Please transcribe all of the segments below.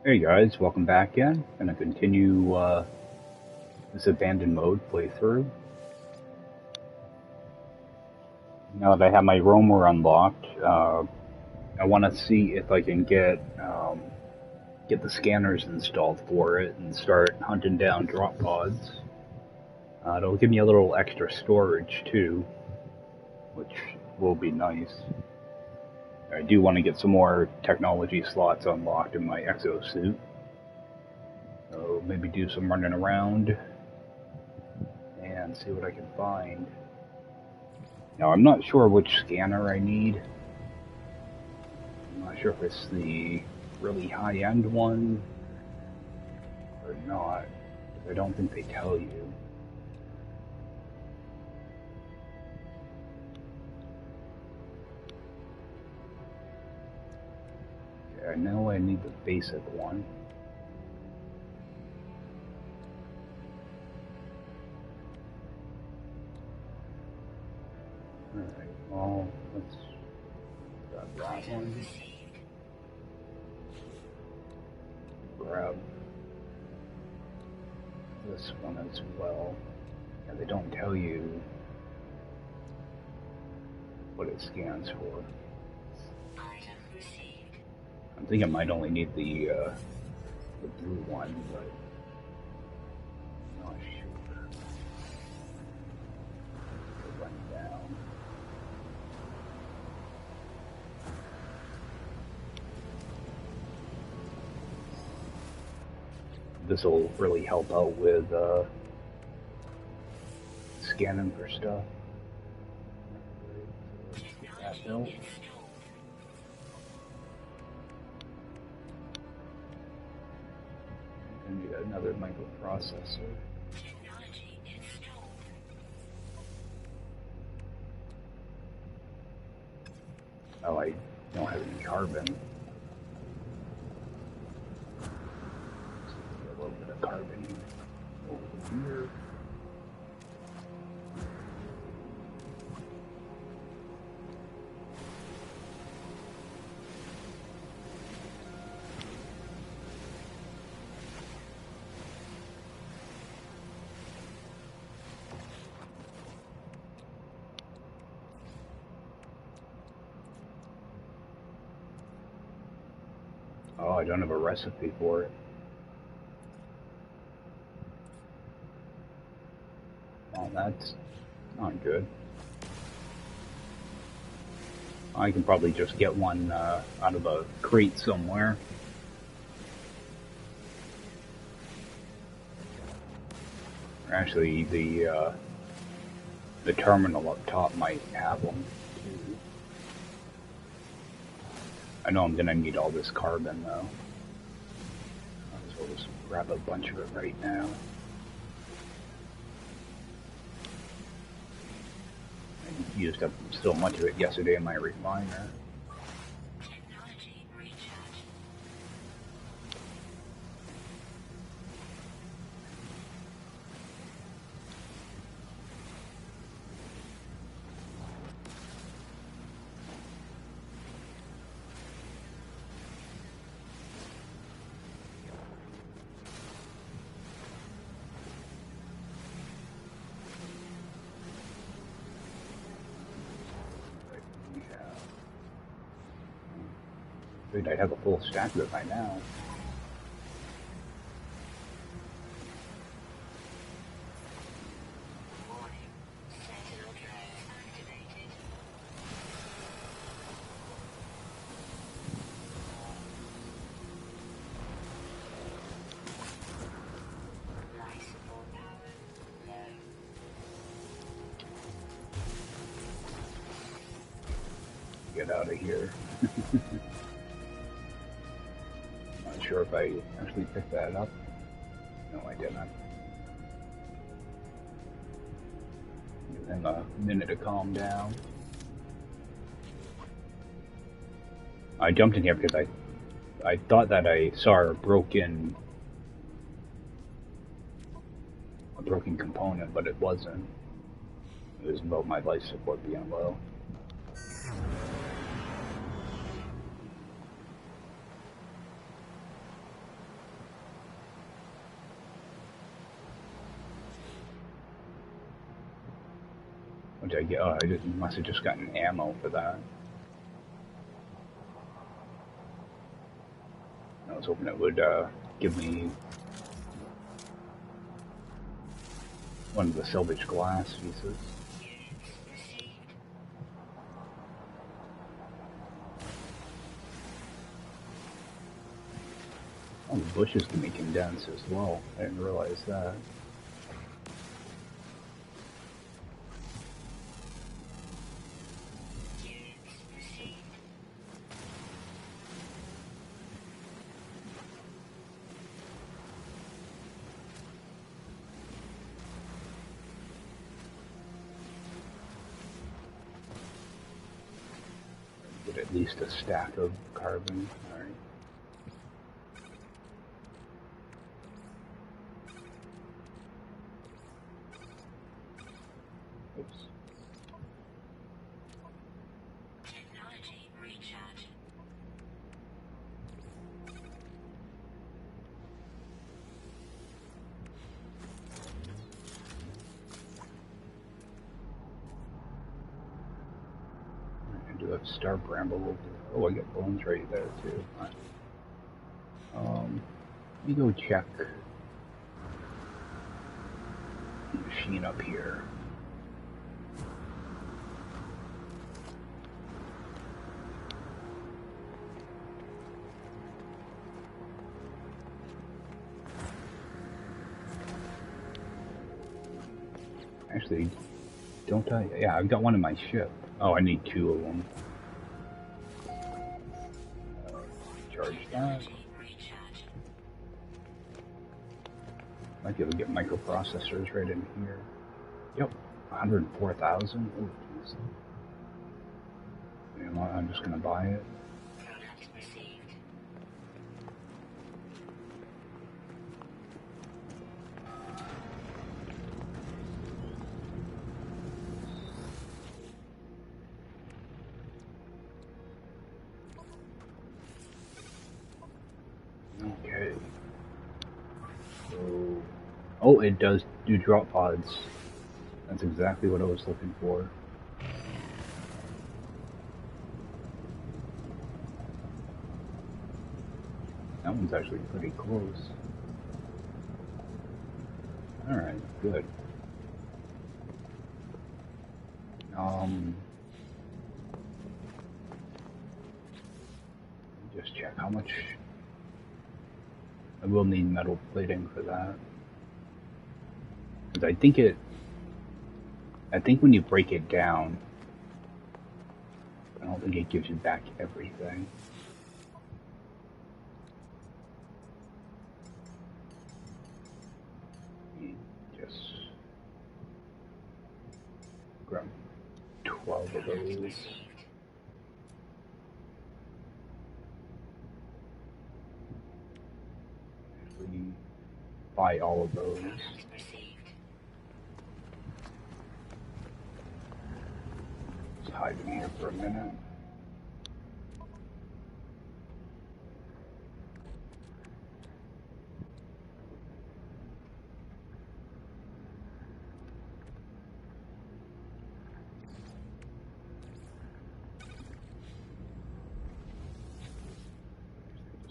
Hey guys, welcome back in. Gonna continue this abandoned mode playthrough. Now that I have my roamer unlocked, I want to see if I can get the scanners installed for it and start hunting down drop pods. It'll give me a little extra storage too, which will be nice. I do want to get some more technology slots unlocked in my exosuit, so maybe do some running around and see what I can find. Now, I'm not sure which scanner I need. I'm not sure if it's the really high-end one or not. I don't think they tell you. Okay, I know I need the basic one. Alright, well, let's grab that one. Grab this one as well. Yeah, they don't tell you what it scans for. I think I might only need the blue one, but I'm not sure. Run down. This will really help out with scanning for stuff. Get that built. And get another microprocessor. Oh, I don't have any carbon. A little bit of carbon over here. Oh, I don't have a recipe for it. Oh, that's not good. I can probably just get one out of a crate somewhere. Or actually, the terminal up top might have them too. I know I'm gonna need all this carbon though. Might as well just grab a bunch of it right now. I used up so much of it yesterday in my refiner. Dude, I'd have a full stack of it by now. Get out of here. Not sure if I actually picked that up. No, I didn't. Give him a minute to calm down. I jumped in here because I thought that I saw a broken component, but it wasn't. It was about my life support being low. did I get? Oh, must have just gotten ammo for that. I was hoping it would give me one of the salvage glass pieces. Oh, the bushes can be condensed as well. I didn't realize that. Get at least a stack of carbon. Alright. Oops. Technology recharge. I do have star bramble. Oh, I got bones right there too. Let me go check the machine up here. Actually, don't I? Yeah, I've got one in my ship. Oh, I need two of them. Charge that. Might be able to get microprocessors right in here. Yep, 104,000. Oh, jeez. You know what? I'm just gonna buy it. Okay. So, oh, it does do drop pods. That's exactly what I was looking for. That one's actually pretty close. Alright, good. Just check how much. I will need metal plating for that. Because I think when you break it down, I don't think it gives you back everything. You just grab 12 of those. Actually, buy all of those. Just hide in here for a minute.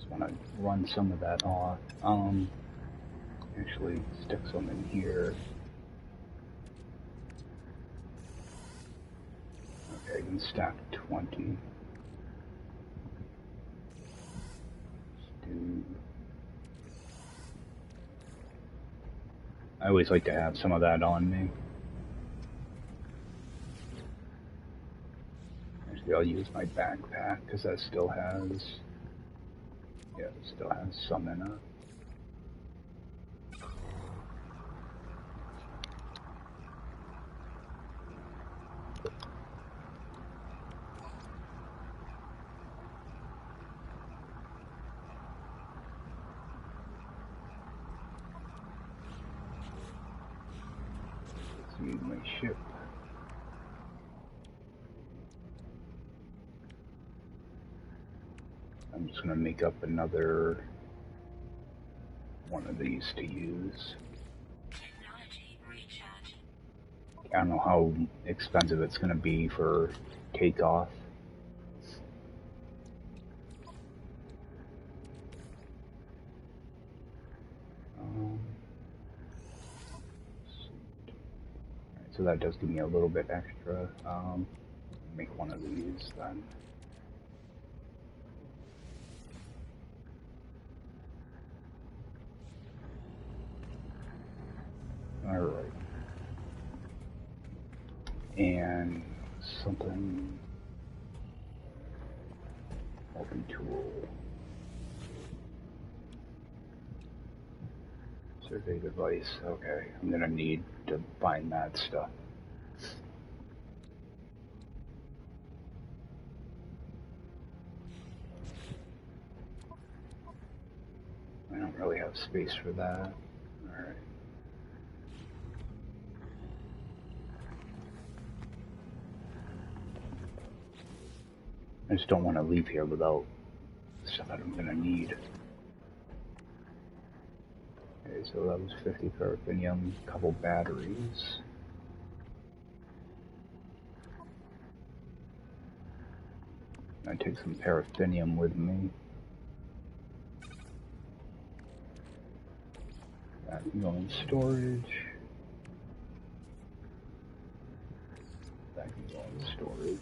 Want to run some of that off. Actually stick some in here. Okay, I can stack 20. I always like to have some of that on me. Actually, I'll use my backpack because that still has. Yeah, it still has some in it. Let's use my ship. I'm just going to make up another one of these to use. Technology recharge. I don't know how expensive it's going to be for takeoff. So that does give me a little bit extra. Make one of these then. Alright. And something. Multi-tool. Survey device. Okay, I'm gonna need to find that stuff. I don't really have space for that. Alright. I just don't want to leave here without stuff that I'm gonna need. Okay, so that was 50 paraffinium, couple batteries. I take some paraffinium with me. That can go in storage. That can go in storage.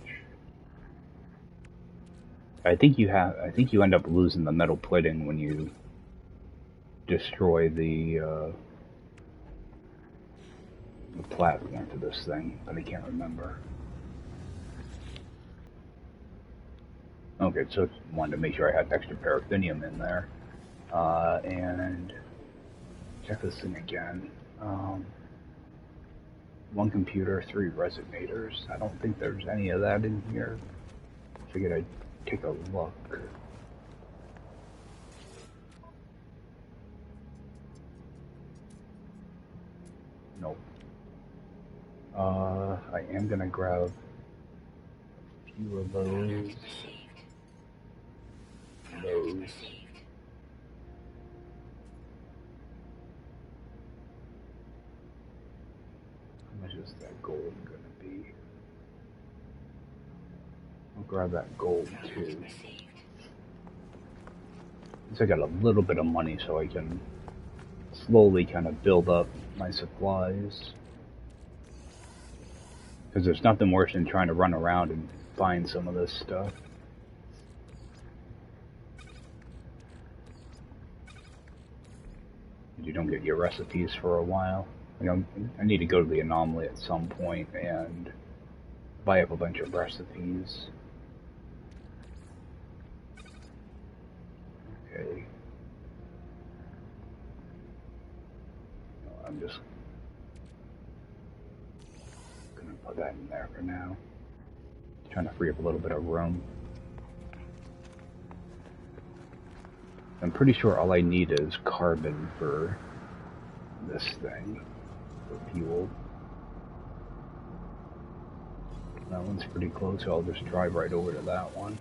I think you end up losing the metal plating when you destroy the platform for this thing, but I can't remember. Okay, so I wanted to make sure I had extra paraffinium in there. And check this thing again. 1 computer, 3 resonators. I don't think there's any of that in here. Figured I'd take a look. Nope. I am gonna grab a few of those. Those. How much is that gold gonna be? I'll grab that gold too. So I got a little bit of money so I can slowly kind of build up my supplies. Because there's nothing worse than trying to run around and find some of this stuff. You don't get your recipes for a while. You know, I need to go to the anomaly at some point and buy up a bunch of recipes. Okay. I'm just gonna put that in there for now. Trying to free up a little bit of room. I'm pretty sure all I need is carbon for this thing, for fuel. That one's pretty close, so I'll just drive right over to that one.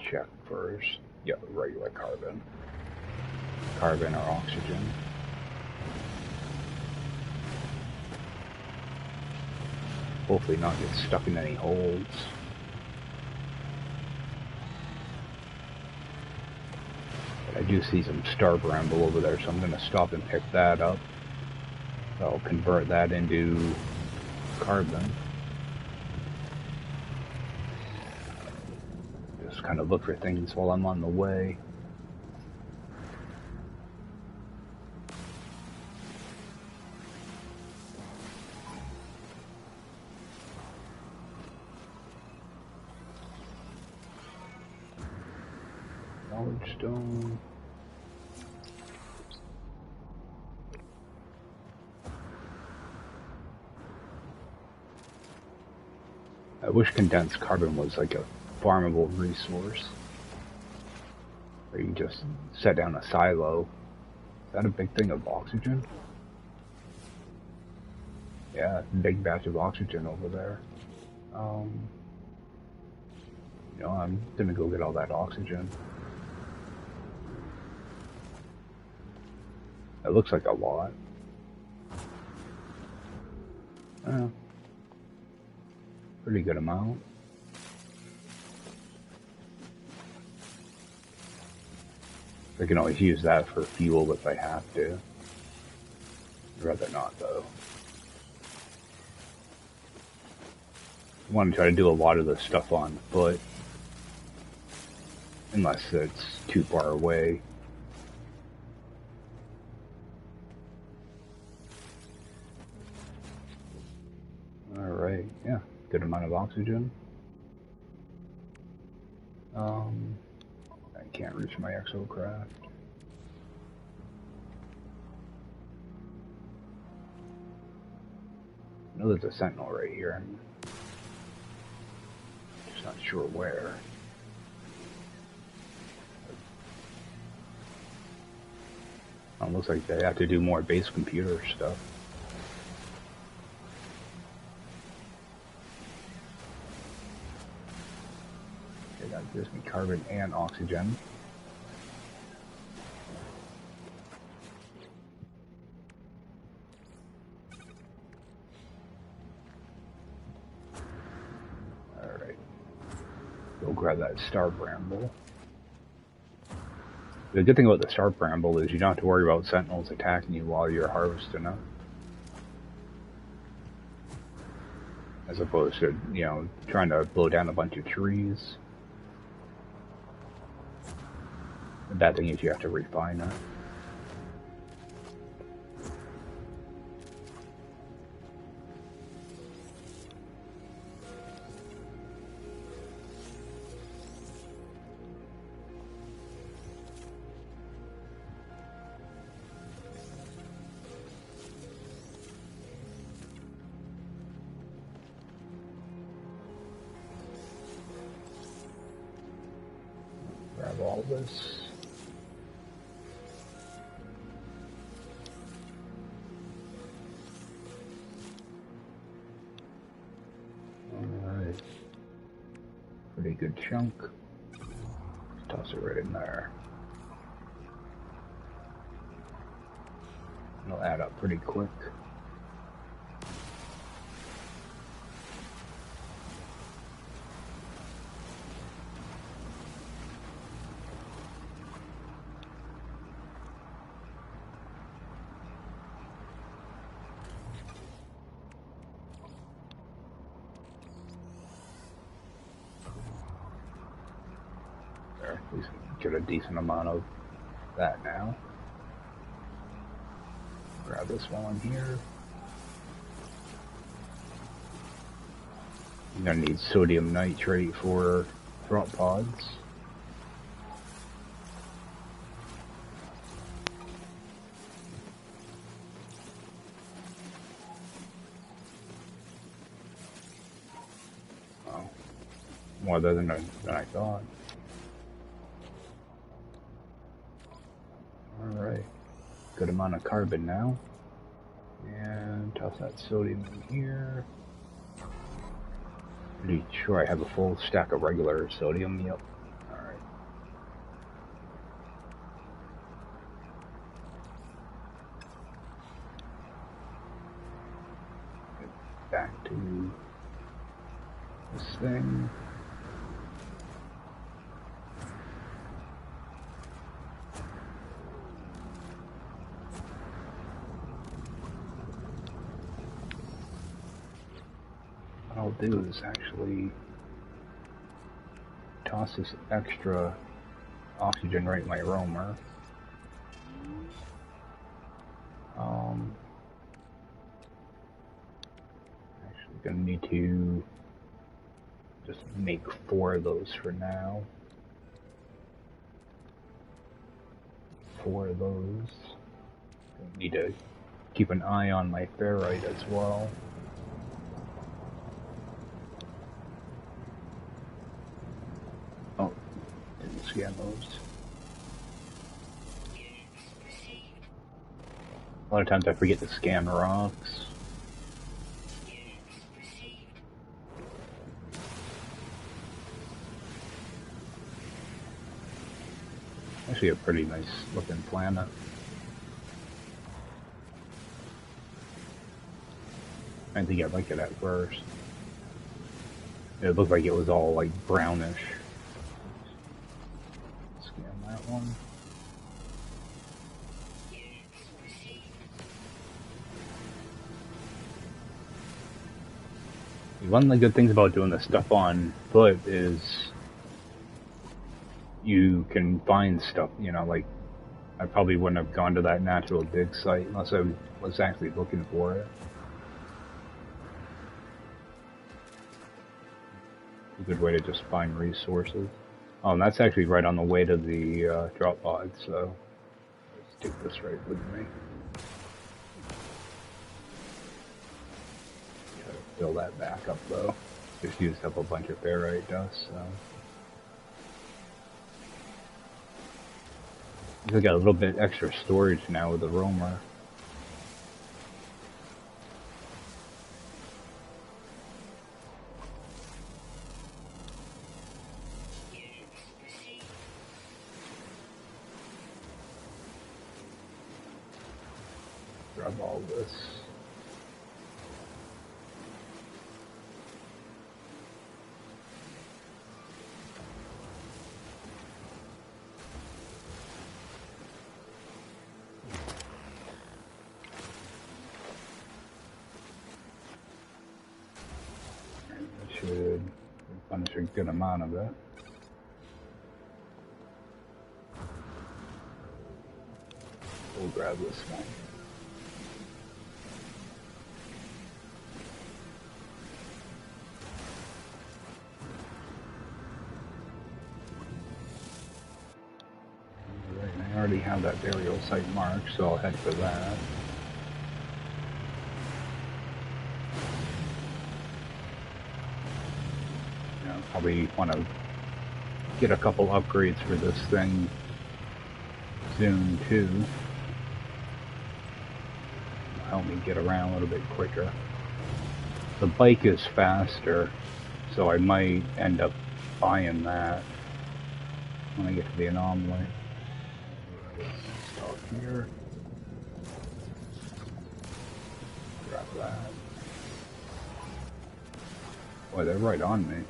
Check first. Yeah, regular carbon. Carbon or oxygen. Hopefully not get stuck in any holes. But I do see some star bramble over there, so I'm going to stop and pick that up. I'll convert that into carbon. Just kind of look for things while I'm on the way. Knowledge stone. I wish condensed carbon was like a farmable resource. Where you just set down a silo. Is that a big thing of oxygen? Yeah, big batch of oxygen over there. You know, I'm gonna go get all that oxygen. It looks like a lot. Pretty good amount. I can always use that for fuel if I have to. I'd rather not, though. I want to try to do a lot of this stuff on foot. Unless it's too far away. Alright, yeah. Good amount of oxygen. I can't reach my exocraft. I know there's a sentinel right here. I'm just not sure where. Looks like they have to do more base computer stuff. Okay, that gives me carbon and oxygen. Alright. Go grab that star bramble. The good thing about the star bramble is you don't have to worry about sentinels attacking you while you're harvesting it. As opposed to, you know, trying to blow down a bunch of trees. The bad thing is you have to refine it. Grab all this. Alright. Pretty good chunk. Toss it right in there. It'll add up pretty quick. At least get a decent amount of that now. Grab this one here. I'm gonna need sodium nitrate for drop pods. Oh, more than I thought. Alright, good amount of carbon now. And toss that sodium in here. Pretty sure I have a full stack of regular sodium, yep. Alright. Get back to this thing. What I'll do is actually toss this extra oxygen right in my roamer. Actually gonna need to just make 4 of those for now. 4 of those. Need to keep an eye on my ferrite as well. Oh, didn't scan those. A lot of times I forget to scan rocks. Actually a pretty nice looking planet. I didn't think I'd like it at first. It looked like it was all like brownish. Scan that one. One of the good things about doing this stuff on foot is you can find stuff, you know, like I probably wouldn't have gone to that natural dig site unless I was actually looking for it. A good way to just find resources. Oh, and that's actually right on the way to the drop pod, so let's take this right with me. Try to fill that back up though. Just used up a bunch of ferrite dust, so. We got a little bit extra storage now with the roamer. Grab all this. Should punish a good amount of it. We'll grab this one. Alright, I already have that burial site marked, so I'll head for that. Probably want to get a couple upgrades for this thing soon too. Help me get around a little bit quicker. The bike is faster, so I might end up buying that when I get to the anomaly. Stop here. Grab that. Boy, they're right on me.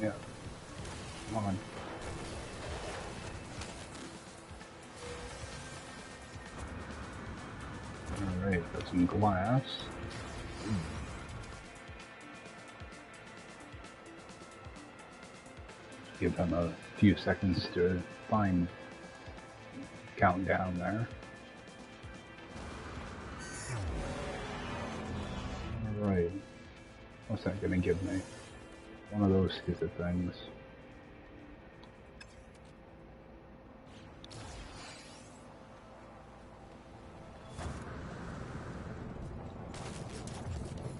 Yeah. Come on. Alright, got some glass. Give them a few seconds to find countdown there. Alright. What's that gonna give me? One of those stupid things.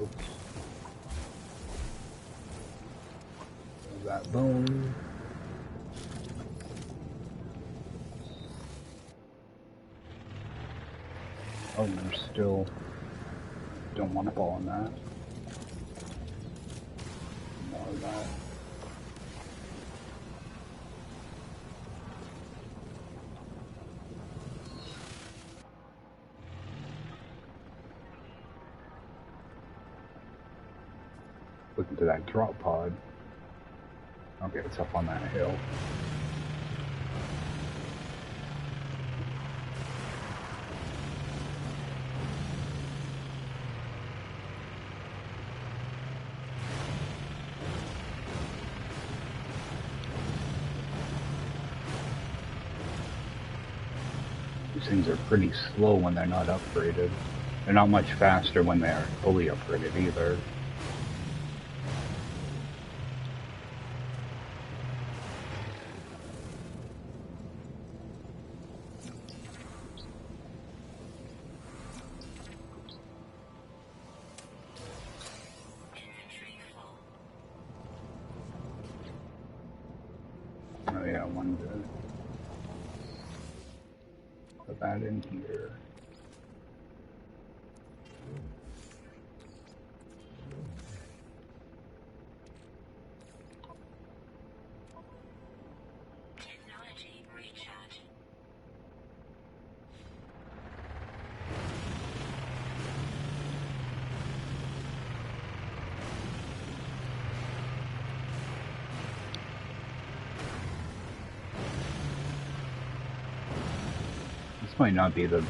Oops. That bone. Oh, there's still. Don't want to fall on that. More of that. Looking to that drop pod. Okay, it's up on that hill. These things are pretty slow when they're not upgraded. They're not much faster when they're fully upgraded either. Oh yeah, one good. Put that in here. might not be the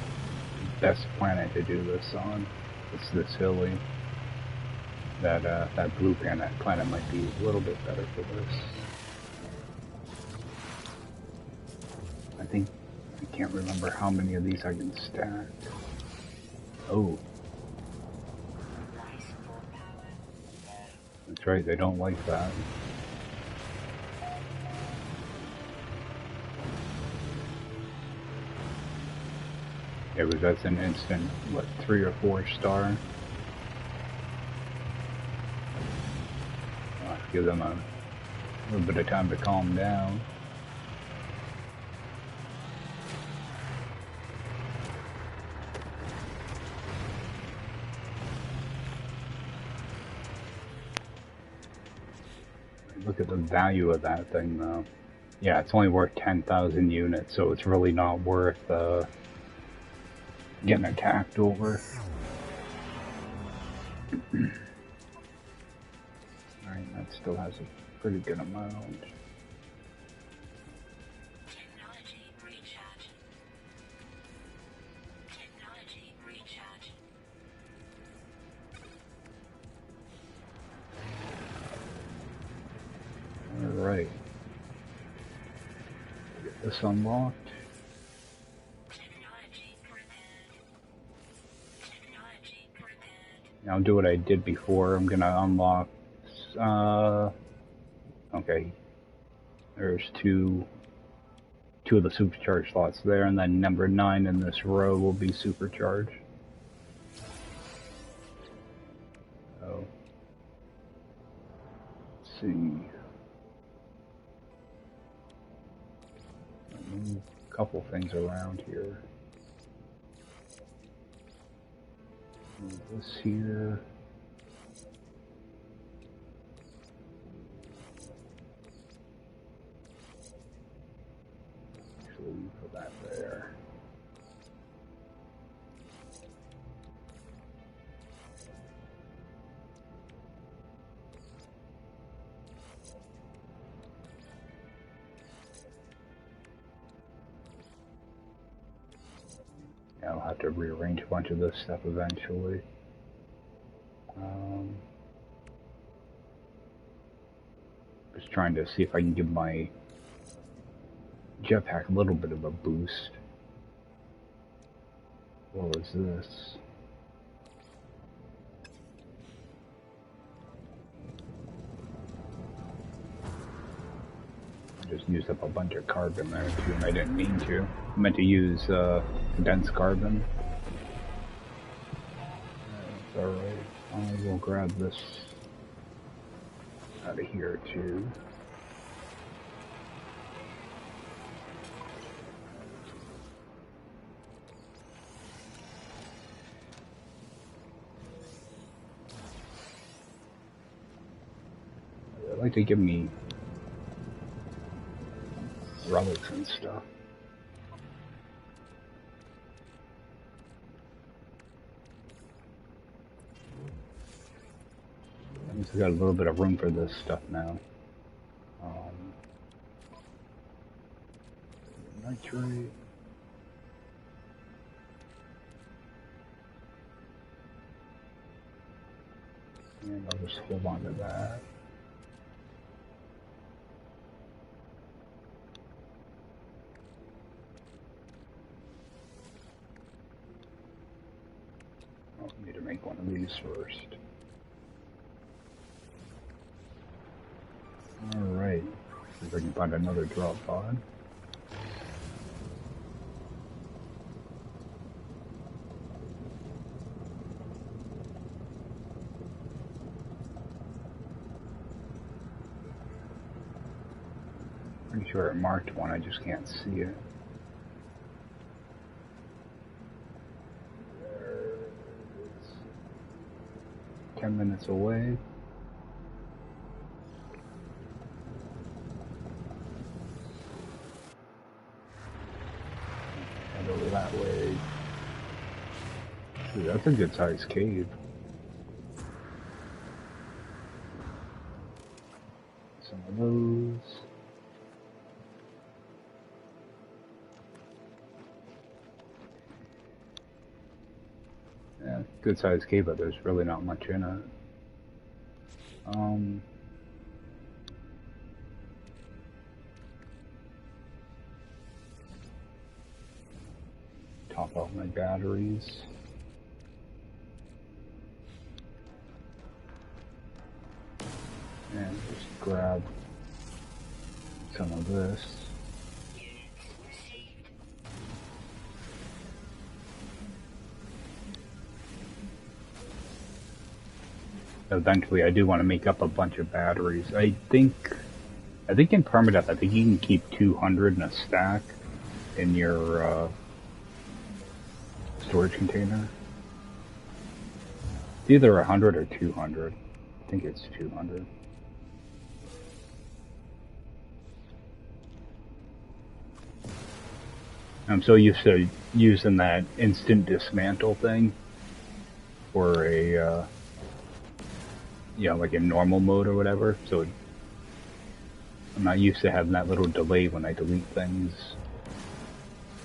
best planet to do this on. It's this hilly. That blue planet might be a little bit better for this. I can't remember how many of these I can stack. Oh. That's right, they don't like that. Yeah, because that's an instant, what, 3 or 4 star? I'll give them a little bit of time to calm down. Look at the value of that thing, though. Yeah, it's only worth 10,000 units, so it's really not worth getting attacked over. Alright, that still has a pretty good amount. Technology recharge. Technology recharge. Alright. Get this unlocked. Technology prepared. Technology prepared. Now I'll do what I did before. I'm gonna unlock, okay. There's two of the supercharged slots there, and then number 9 in this row will be supercharged. So, let's see. I'll move a couple things around here. Move this here. Actually, put that there. Yeah, I'll have to rearrange a bunch of this stuff eventually. Just trying to see if I can give my jetpack a little bit of a boost. What was this? I just used up a bunch of carbon there too, and I didn't mean to. I meant to use condensed carbon. That's alright. I will grab this out of here too. I'd like to give me relics and stuff. At least I got a little bit of room for this stuff now. Nitrate. And I'll just hold on to that. I'll need to make one of these first. Alright. See if I can find another drop pod. Pretty sure it marked one, I just can't see it. There it is. 10 minutes away. Head over that way. Ooh, that's a good sized cave. Some of those. good sized cave, but there's really not much in it. Top out my batteries. And just grab some of this. Eventually, I do want to make up a bunch of batteries. I think in Permadeath, I think you can keep 200 in a stack in your storage container. It's either 100 or 200. I think it's 200. I'm so used to using that instant dismantle thing for a, like in normal mode or whatever. So I'm not used to having that little delay when I delete things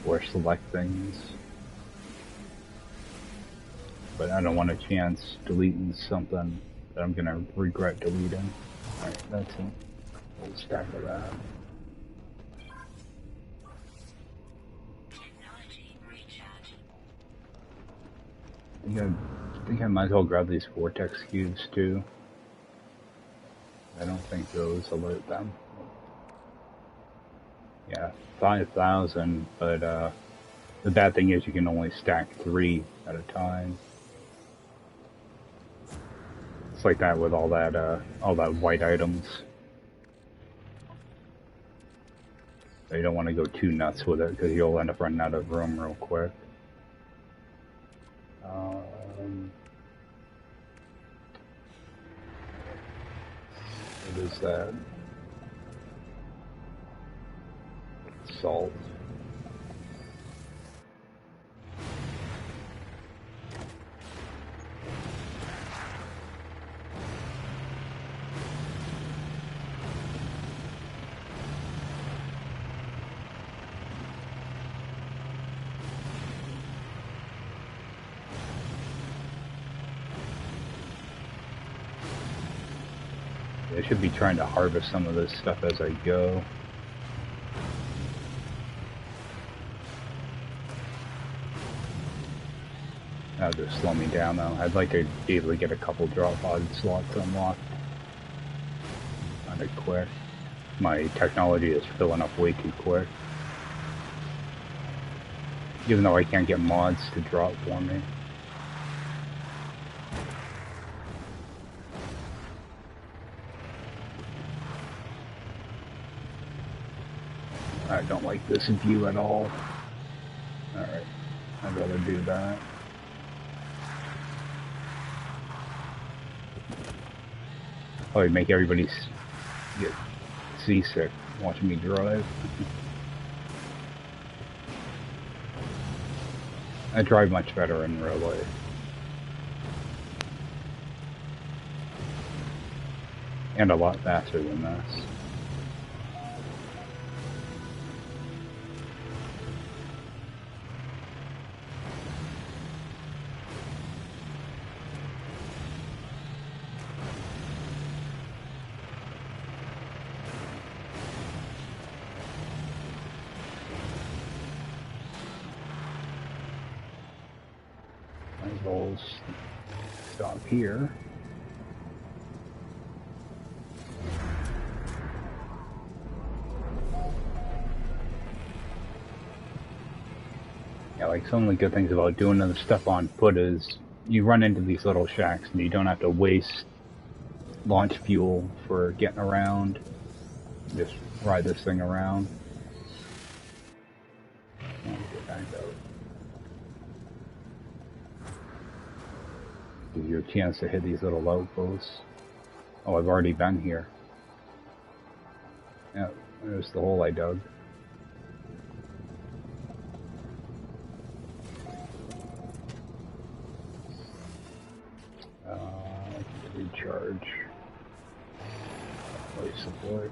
or select things. But I don't want a chance deleting something that I'm gonna regret deleting. Alright, that's a whole stack of that. I think I might as well grab these vortex cubes too. I don't think those alert them. Yeah, 5,000, but the bad thing is you can only stack 3 at a time. It's like that with all that white items. So you don't want to go too nuts with it because you'll end up running out of room real quick. What is that? Salt. I should be trying to harvest some of this stuff as I go. That'll just slow me down though. I'd like to be able to get a couple drop pod slots unlocked kind of quick. My technology is filling up way too quick. Even though I can't get mods to drop for me. I don't like this view at all. Alright, I'd rather do that. Probably make everybody get seasick watching me drive. I drive much better in real life. And a lot faster than this. Stop here. Yeah, like some of the good things about doing the stuff on foot is you run into these little shacks and you don't have to waste launch fuel for getting around. Just ride this thing around. Get back out. Give you a chance to hit these little outposts. Oh, I've already been here. Yeah, there's the hole I dug. Recharge. Life support.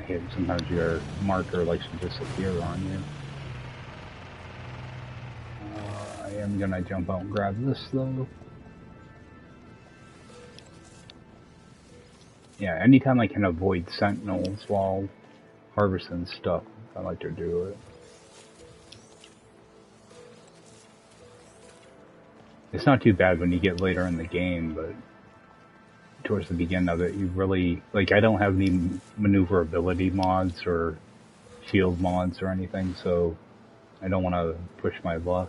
hit, sometimes your marker likes to disappear on you. I am gonna jump out and grab this though. Yeah, anytime I can avoid sentinels while harvesting stuff, I like to do it. It's not too bad when you get later in the game, but towards the beginning of it, you really, like, I don't have any maneuverability mods or shield mods or anything, so I don't want to push my luck.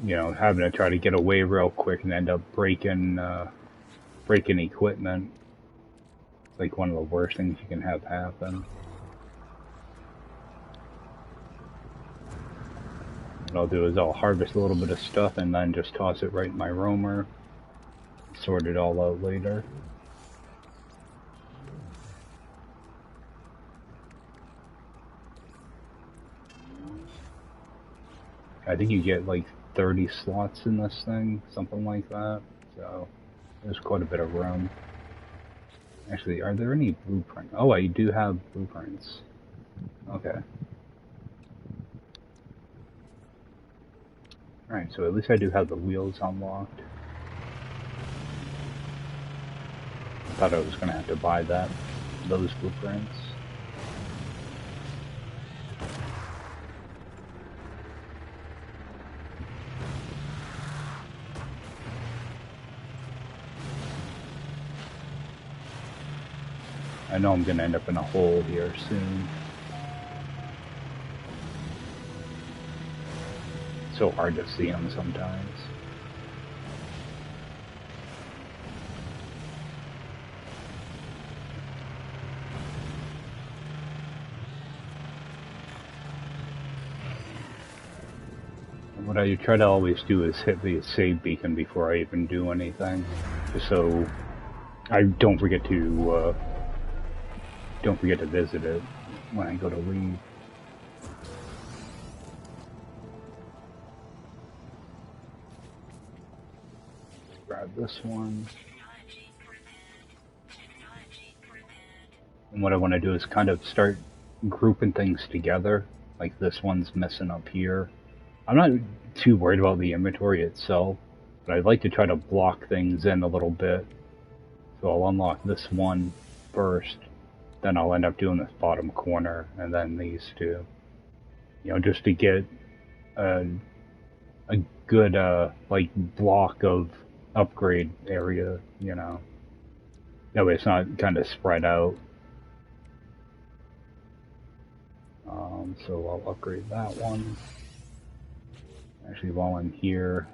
You know, having to try to get away real quick and end up breaking equipment, like one of the worst things you can have happen. What I'll do is I'll harvest a little bit of stuff and then just toss it right in my roamer, sort it all out later. I think you get like 30 slots in this thing, something like that, so there's quite a bit of room. Actually, are there any blueprints? Oh, I do have blueprints. Okay. Alright, so at least I do have the wheels unlocked. I thought I was going to have to buy those blueprints. I know I'm going to end up in a hole here soon. It's so hard to see them sometimes. What I try to always do is hit the save beacon before I even do anything, just so I don't forget to visit it when I go to leave. Grab this one. And what I want to do is kind of start grouping things together. Like this one's missing up here. I'm not too worried about the inventory itself, but I'd like to try to block things in a little bit. So I'll unlock this one first, then I'll end up doing this bottom corner, and then these two. You know, just to get a good, like, block of upgrade area, you know. That way it's not kind of spread out. So I'll upgrade that one. Actually, while I'm here,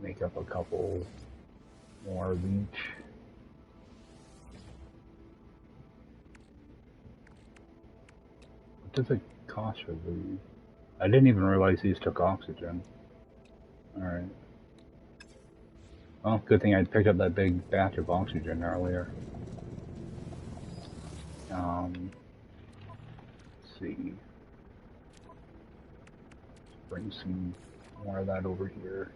make up a couple more of each. What does it cost for these? I didn't even realize these took oxygen. Alright. Well, good thing I picked up that big batch of oxygen earlier. Let's see. Bring some more of that over here.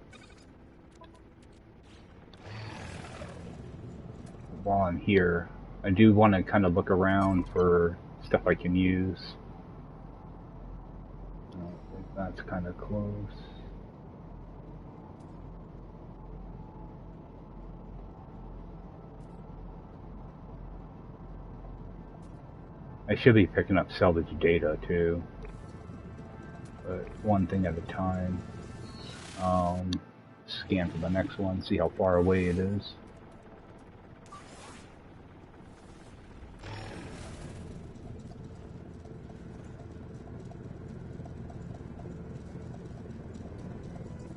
While I'm here, I do want to kind of look around for stuff I can use. I think that's kind of close. I should be picking up salvage data too, but one thing at a time. Scan for the next one, see how far away it is.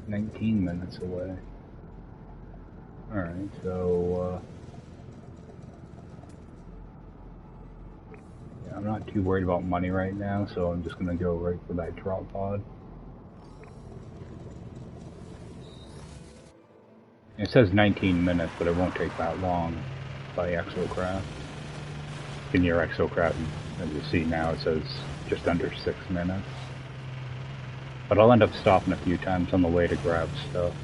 "19 minutes away." Alright, so yeah, I'm not too worried about money right now, so I'm just gonna go right for that drop pod. It says 19 minutes, but it won't take that long by exocraft. In your exocraft, as you see now, it says just under 6 minutes. But I'll end up stopping a few times on the way to grab stuff.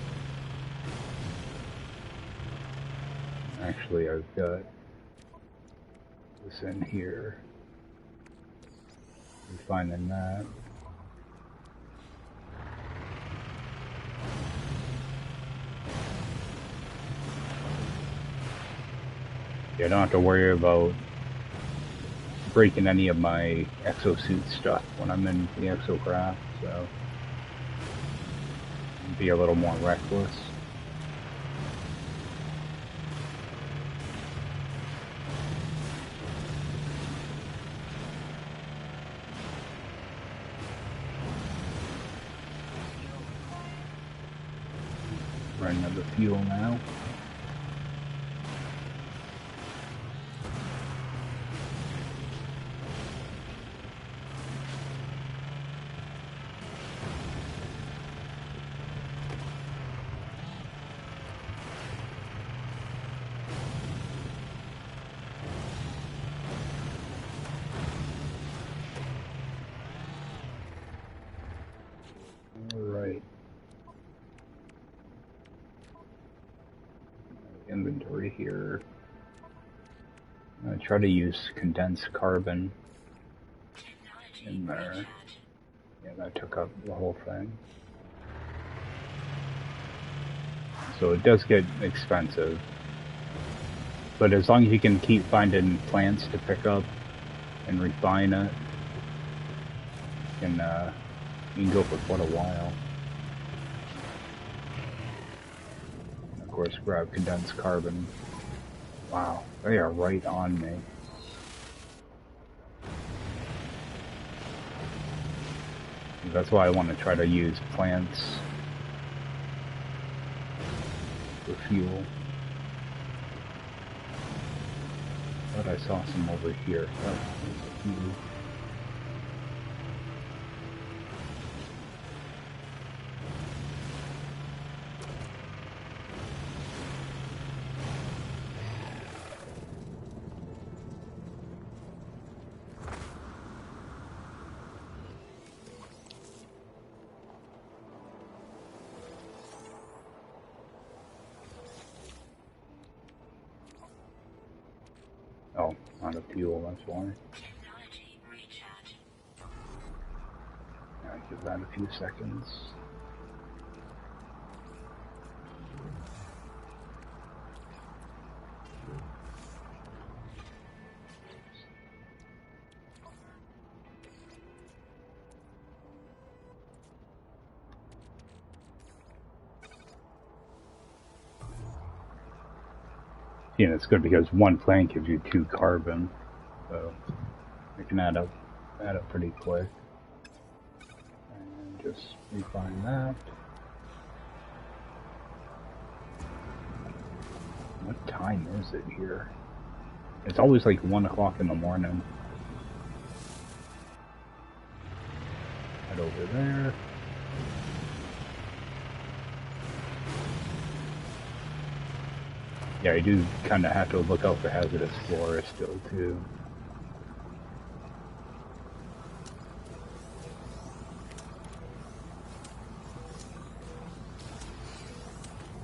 Actually, I've got this in here. Refining that. Yeah, I don't have to worry about breaking any of my exosuit stuff when I'm in the exocraft, so be a little more reckless. Running out of fuel now. Alright. Inventory here. I'm gonna try to use condensed carbon in there. Yeah, that took up the whole thing. So it does get expensive. But as long as you can keep finding plants to pick up and refine it, you can go for quite a while. And of course, grab condensed carbon. Wow, they are right on me. That's why I want to try to use plants for fuel. But I saw some over here. Oh, there's a few. Oh, not a fuel, that's why. Technology recharge. I'll give that a few seconds. Yeah, it's good because one plant gives you 2 carbon, so it can add up pretty quick. And just refine that. What time is it here? It's always like 1 o'clock in the morning. Head over there. Yeah, I do kind of have to look out for hazardous flora still, too.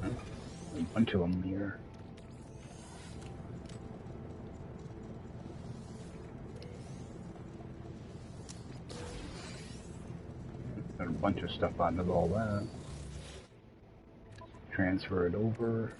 A bunch of them here. Got a bunch of stuff out of all that. Transfer it over.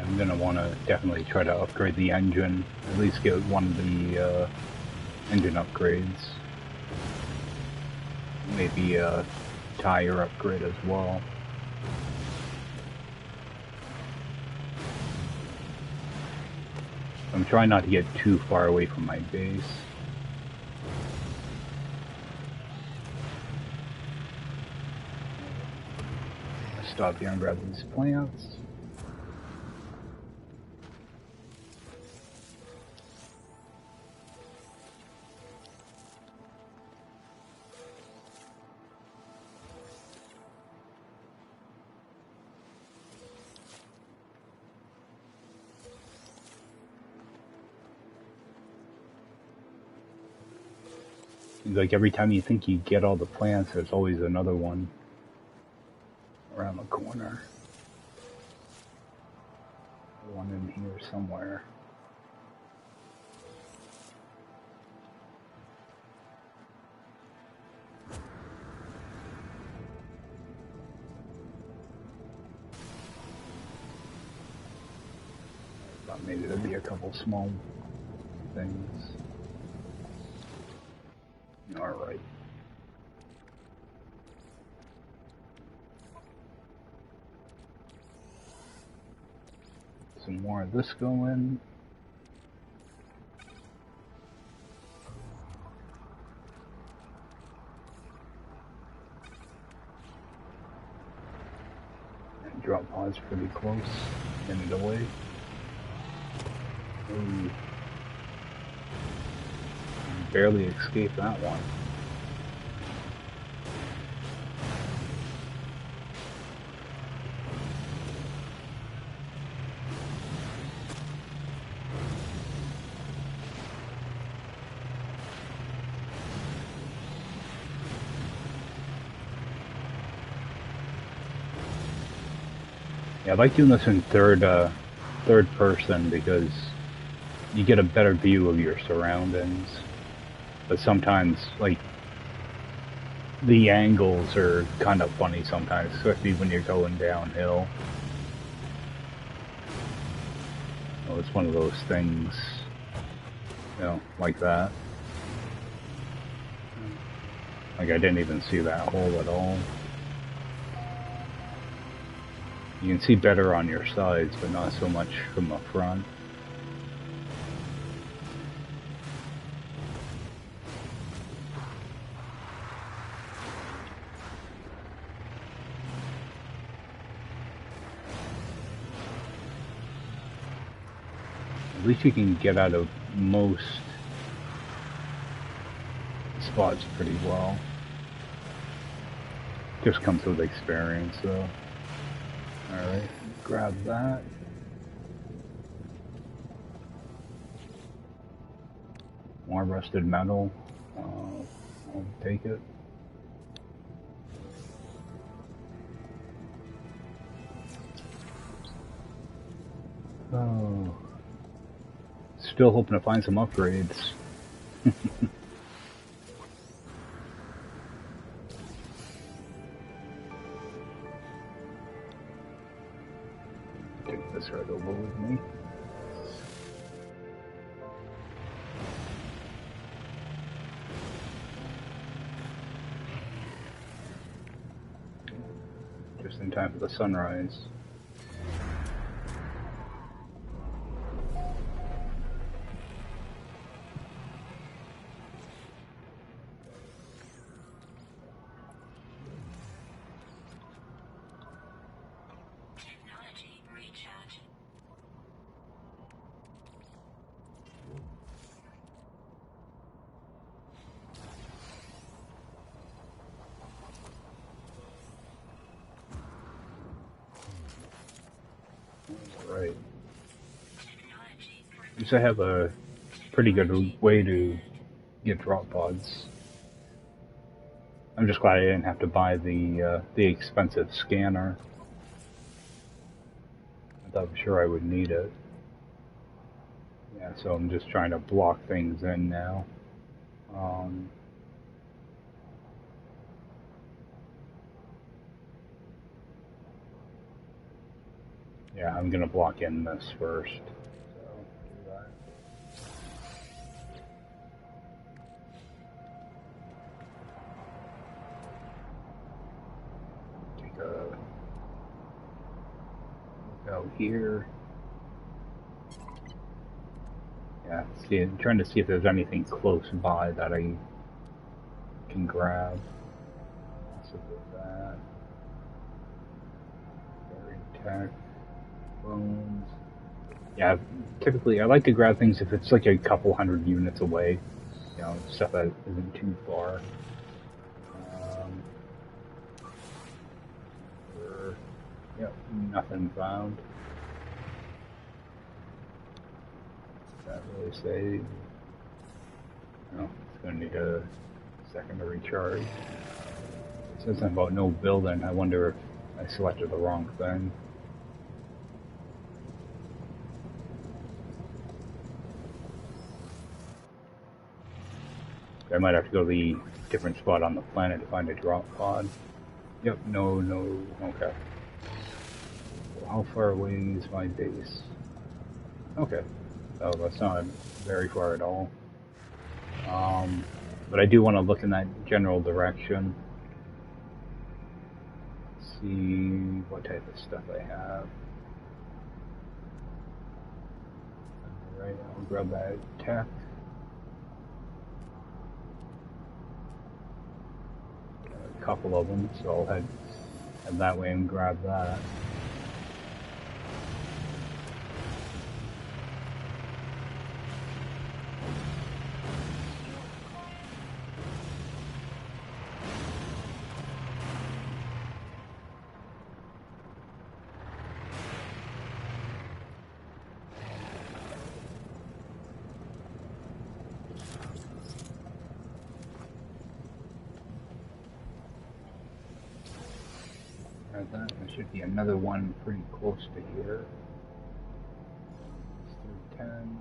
I'm going to want to definitely try to upgrade the engine, at least get one of the engine upgrades. Maybe a tire upgrade as well. I'm trying not to get too far away from my base. stop here and grab these plants. Like every time you think you get all the plants, there's always another one around the corner. One in here somewhere. Thought maybe there'd be a couple small things. Alright. Some more of this going. And drop pods pretty close. Minute away. Ooh. Barely escaped that one. Yeah, I like doing this in third person because you get a better view of your surroundings. But sometimes, like, the angles are kind of funny sometimes, especially when you're going downhill. Well, it's one of those things, you know, like that. Like, I didn't even see that hole at all. You can see better on your sides, but not so much from the front. At least you can get out of most spots pretty well. Just comes with experience, though. Alright, grab that. More rusted metal. I'll take it. Oh. Still hoping to find some upgrades. Take this right over with me. Just in time for the sunrise. Right. At least I have a pretty good way to get drop pods. I'm just glad I didn't have to buy the expensive scanner. I thought for sure I would need it. Yeah, so I'm just trying to block things in now. Yeah, I'm gonna block in this first. So, do that. Take a look out here. Yeah, see, I'm trying to see if there's anything close by that I can grab. Possibly that. Great tech, bones. Yeah, typically I like to grab things if it's like a couple hundred units away. You know, stuff that isn't too far. Um, yep, nothing found. Not really say. No, it's gonna need a second to recharge. It says something about no building. I wonder if I selected the wrong thing. I might have to go to the different spot on the planet to find a drop pod. Yep, no, okay. How far away is my base? Okay. Oh, that's not very far at all. But I do want to look in that general direction. See what type of stuff I have. Alright, I'll grab that tech. A couple of them, so I'll head that way and grab that. That. There should be another one pretty close to here. It's 310.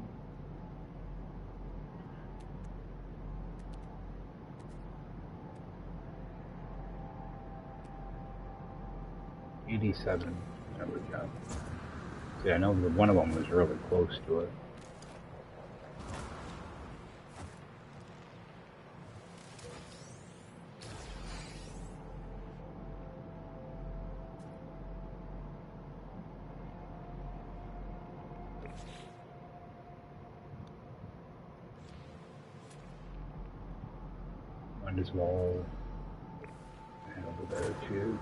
$87. There we go. See, I know that one of them was really close to it. Might as well head over there too.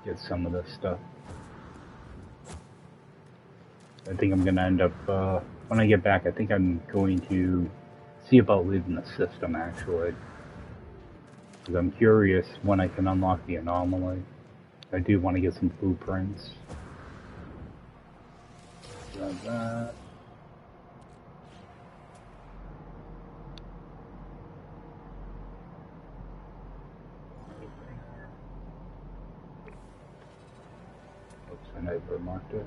Get some of this stuff. I think I'm gonna end up, when I get back, I think I'm going to see about leaving the system actually. Because I'm curious when I can unlock the anomaly. I do want to get some blueprints. Grab that. Oops, I never marked it.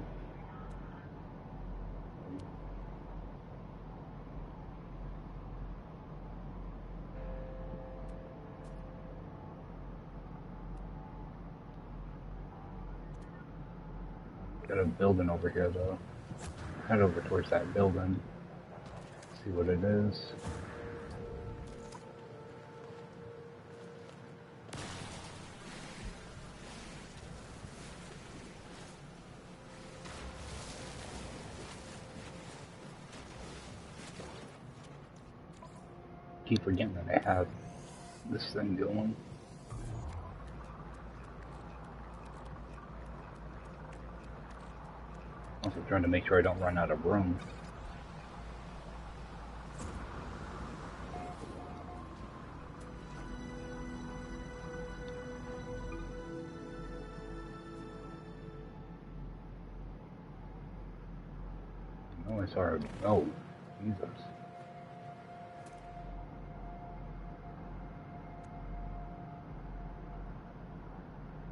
Got a building over here though. Head over towards that building. See what it is. Keep forgetting that I have this thing going. Also trying to make sure I don't run out of room. Oh, I saw it. Oh, Jesus.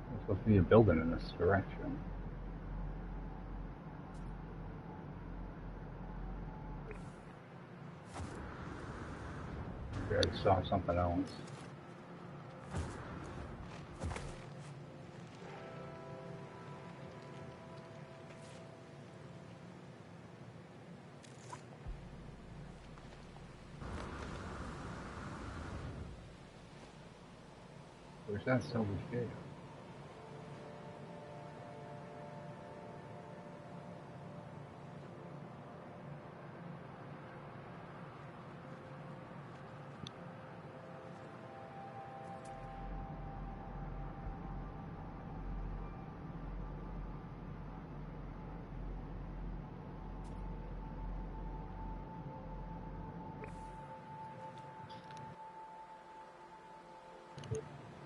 There's supposed to be a building in this direction. Maybe I saw something else. Where's that silver scale?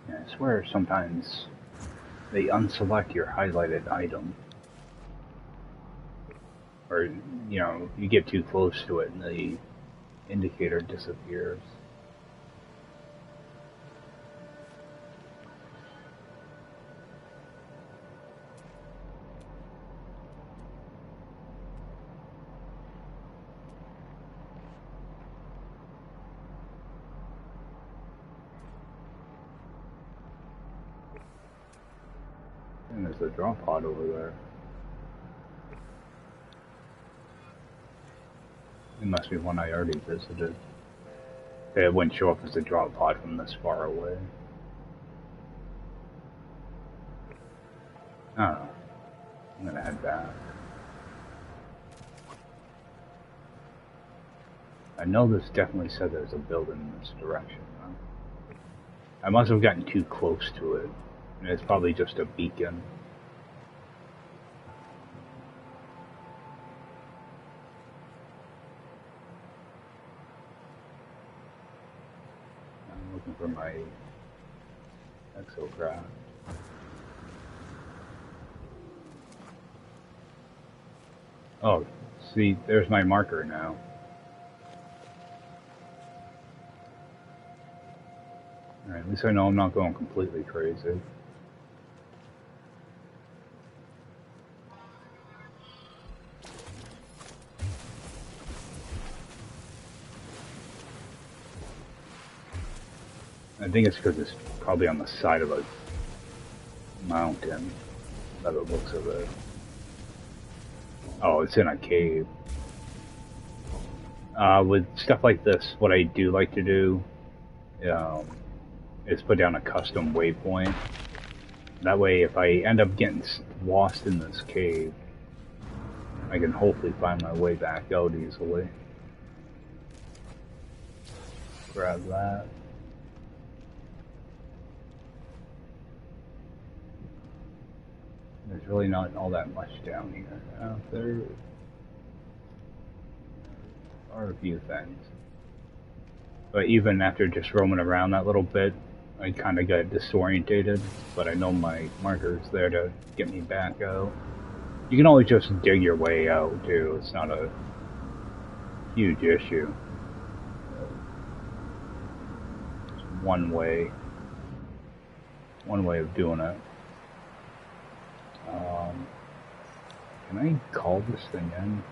Yeah, I swear sometimes they unselect your highlighted item. Or, you know, you get too close to it and the indicator disappears. And there's a drop pod over there. It must be one I already visited. It wouldn't show up as a drop pod from this far away. I don't know. I'm gonna head back. I know this definitely said there's a building in this direction, though. I must have gotten too close to it. And it's probably just a beacon. I'm looking for my exocraft. Oh, see, there's my marker now. Alright, at least I know I'm not going completely crazy. I think it's because it's probably on the side of a mountain, by the looks of it. Oh, it's in a cave. With stuff like this, what I do like to do is put down a custom waypoint. That way, if I end up getting lost in this cave, I can hopefully find my way back out easily. Grab that. There's really not all that much down here. There are a few things. But even after just roaming around that little bit, I kind of got disorientated. But I know my marker's there to get me back out. You can always just dig your way out, too. It's not a huge issue. It's one way of doing it. Can I call this thing in?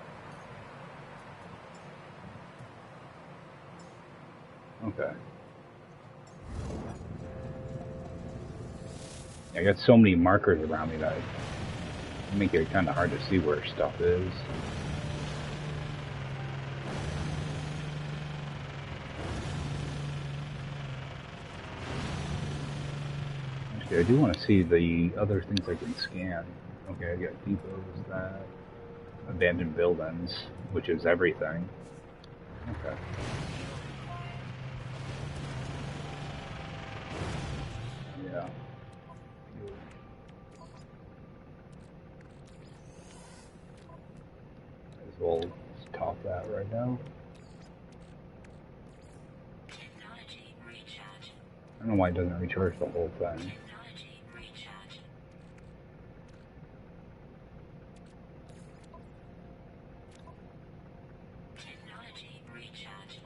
Okay. I got so many markers around me that it make it kind of hard to see where stuff is. Actually, I do want to see the other things I can scan. Okay, I got depots, that. Abandoned buildings, which is everything. Okay. Yeah. As well top that right now. Technology recharge. I don't know why it doesn't recharge the whole thing. Technology recharge. Technology recharge.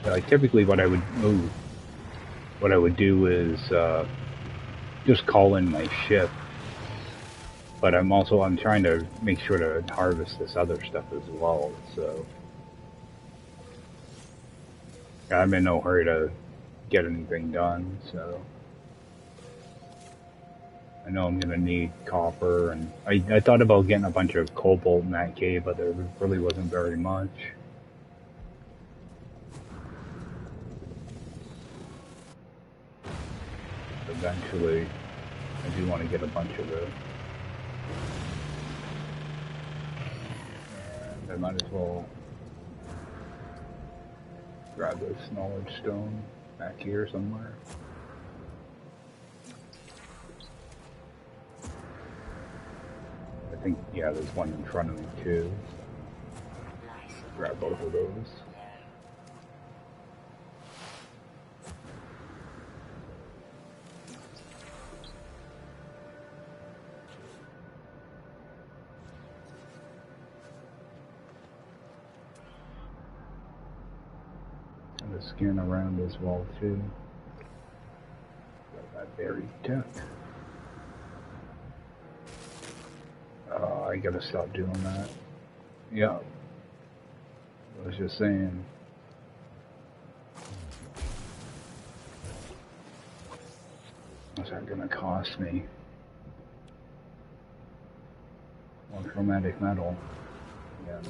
Like typically, what I would do is just call in my ship. But I'm trying to make sure to harvest this other stuff as well. So I'm in no hurry to get anything done. So I know I'm gonna need copper, and I thought about getting a bunch of cobalt in that cave, but there really wasn't very much. Eventually, I do want to get a bunch of it. might as well grab this knowledge stone back here somewhere. I think, yeah, there's one in front of me too. Grab both of those. And to scan around as well too. Got that buried tech. I gotta stop doing that. Yeah. I was just saying. What's that gonna cost me? More chromatic metal. Yeah.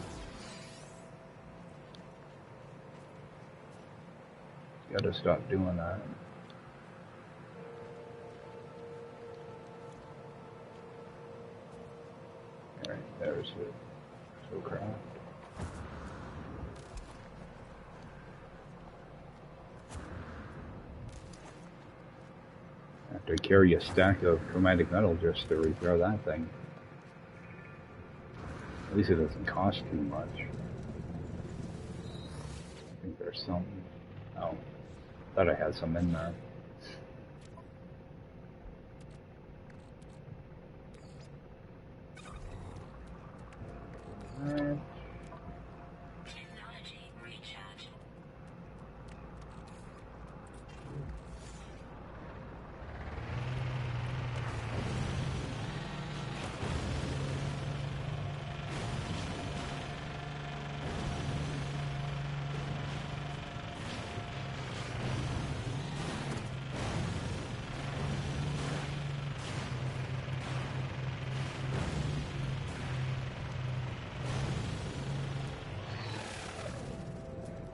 Gotta stop doing that. Alright, there's it. So craft. I have to carry a stack of chromatic metal just to repair that thing. At least it doesn't cost too much. I think there's some. Oh, thought I had some in there. Alright. Technology recharge.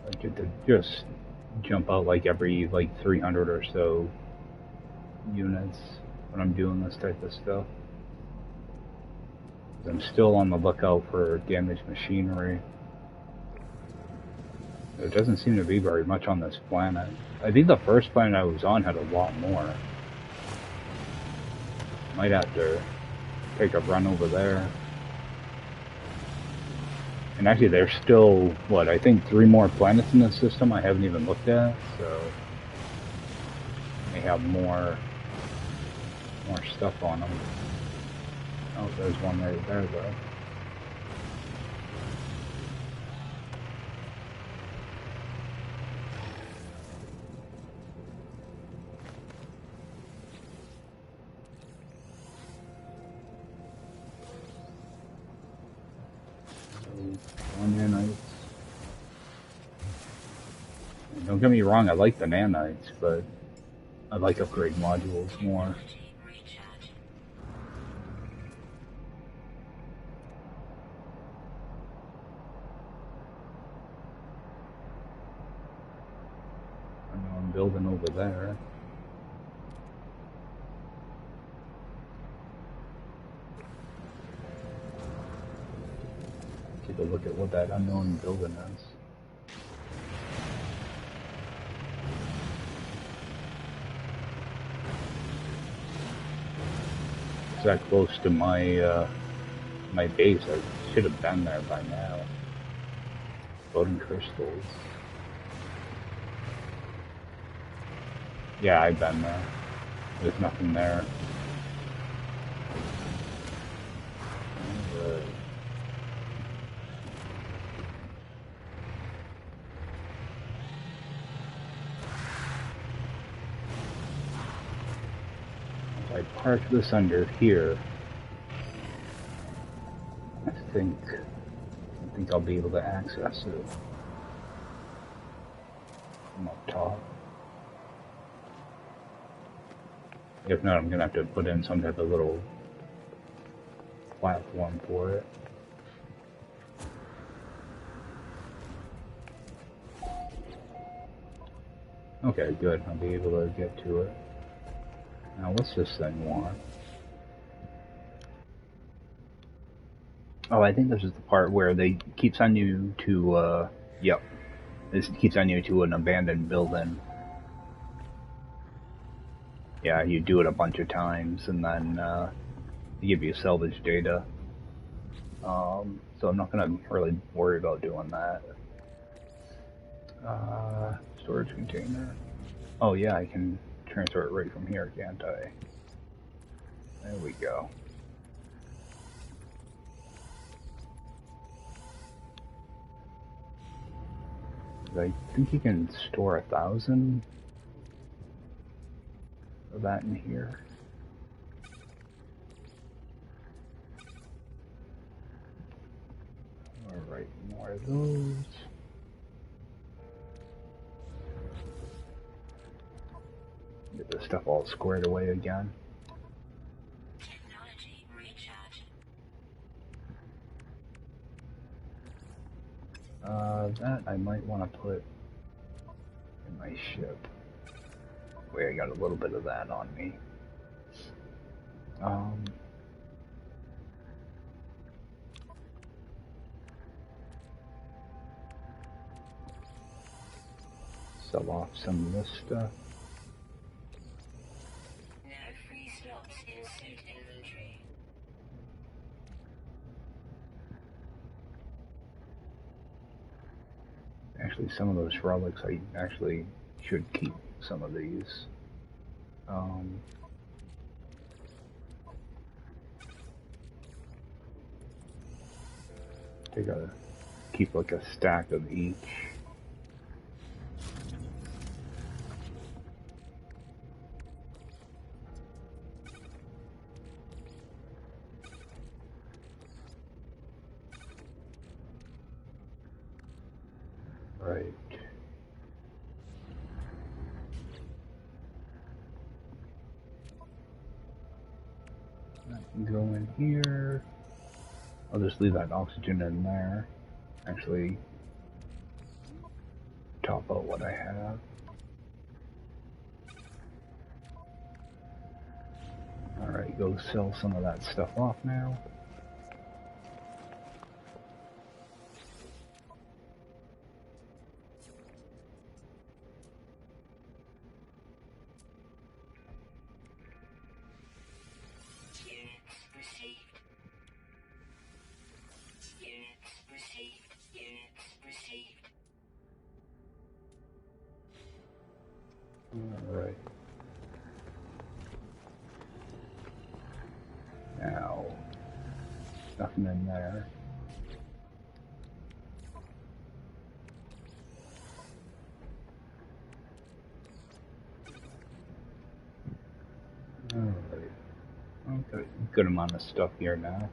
I get to just jump out like every 300 or so units when I'm doing this type of stuff. I'm still on the lookout for damaged machinery. There doesn't seem to be very much on this planet. I think the first planet I was on had a lot more. Might have to take a run over there. And actually there's still, what, I think 3 more planets in the system I haven't even looked at, so they have more stuff on them. Oh, there's one right there though. Nanites. Don't get me wrong, I like the nanites, but I like upgrade modules more. I know I'm building over there. Take a look at what that unknown building is. It's that close to my my base. I should have been there by now. Floating crystals. Yeah, I've been there. There's nothing there. If I park this under here, I think I'll be able to access it from up top. If not, I'm gonna have to put in some type of little platform for it. Okay, good. I'll be able to get to it. Now, what's this thing want? Oh, I think this is the part where they keep sending you to, yep. This keeps sending you to an abandoned building. Yeah, you do it a bunch of times, and then, they give you salvage data. So I'm not gonna really worry about doing that. Storage container. Oh yeah, I can transfer it right from here, can't I? There we go. I think you can store 1,000 of that in here. Alright, more of those. Get this stuff all squared away again. Technology recharge. That I might want to put in my ship. Wait, I got a little bit of that on me. Sell off some of this stuff. No free slots in suit inventory. Actually, some of those relics, I actually should keep some of these. I gotta keep like a stack of each. Right. That can go in here. I'll just leave that oxygen in there. Actually, top out what I have. Alright, go sell some of that stuff off now. Units received. Units received. Units received. Alright. Now, nothing in there. Alright. Okay, good amount of stuff here now.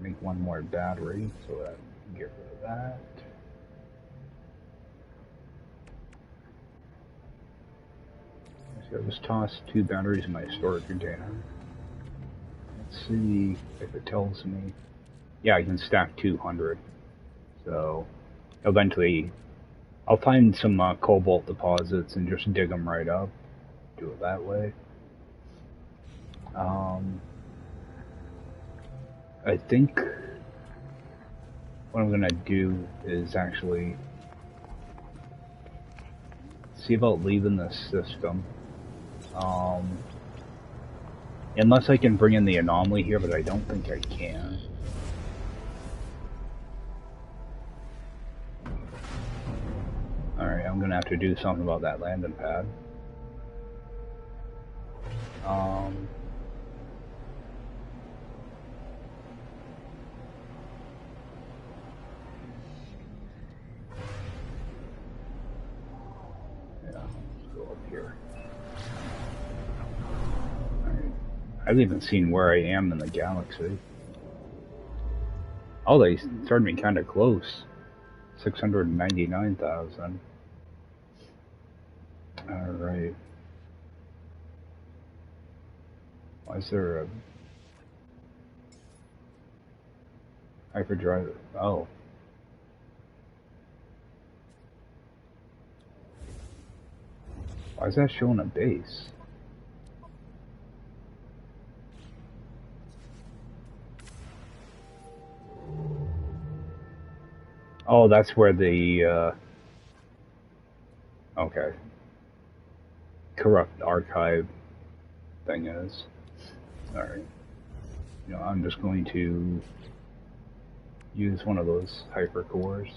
Make one more battery, so I can get rid of that. So I'll just toss 2 batteries in my storage container. Let's see if it tells me. Yeah, I can stack 200. So eventually, I'll find some cobalt deposits and just dig them right up. Do it that way. I think what I'm gonna do is actually see about leaving this system. Unless I can bring in the anomaly here, but I don't think I can. Alright, I'm gonna have to do something about that landing pad. Yeah, let's go up here. Alright. I haven't even seen where I am in the galaxy. Oh, they started me kind of close. 699,000. Alright. Why is there a hyperdrive? Oh. Why is that showing a base? Oh, that's where the okay, corrupt archive thing is. All right. I'm just going to use one of those hypercores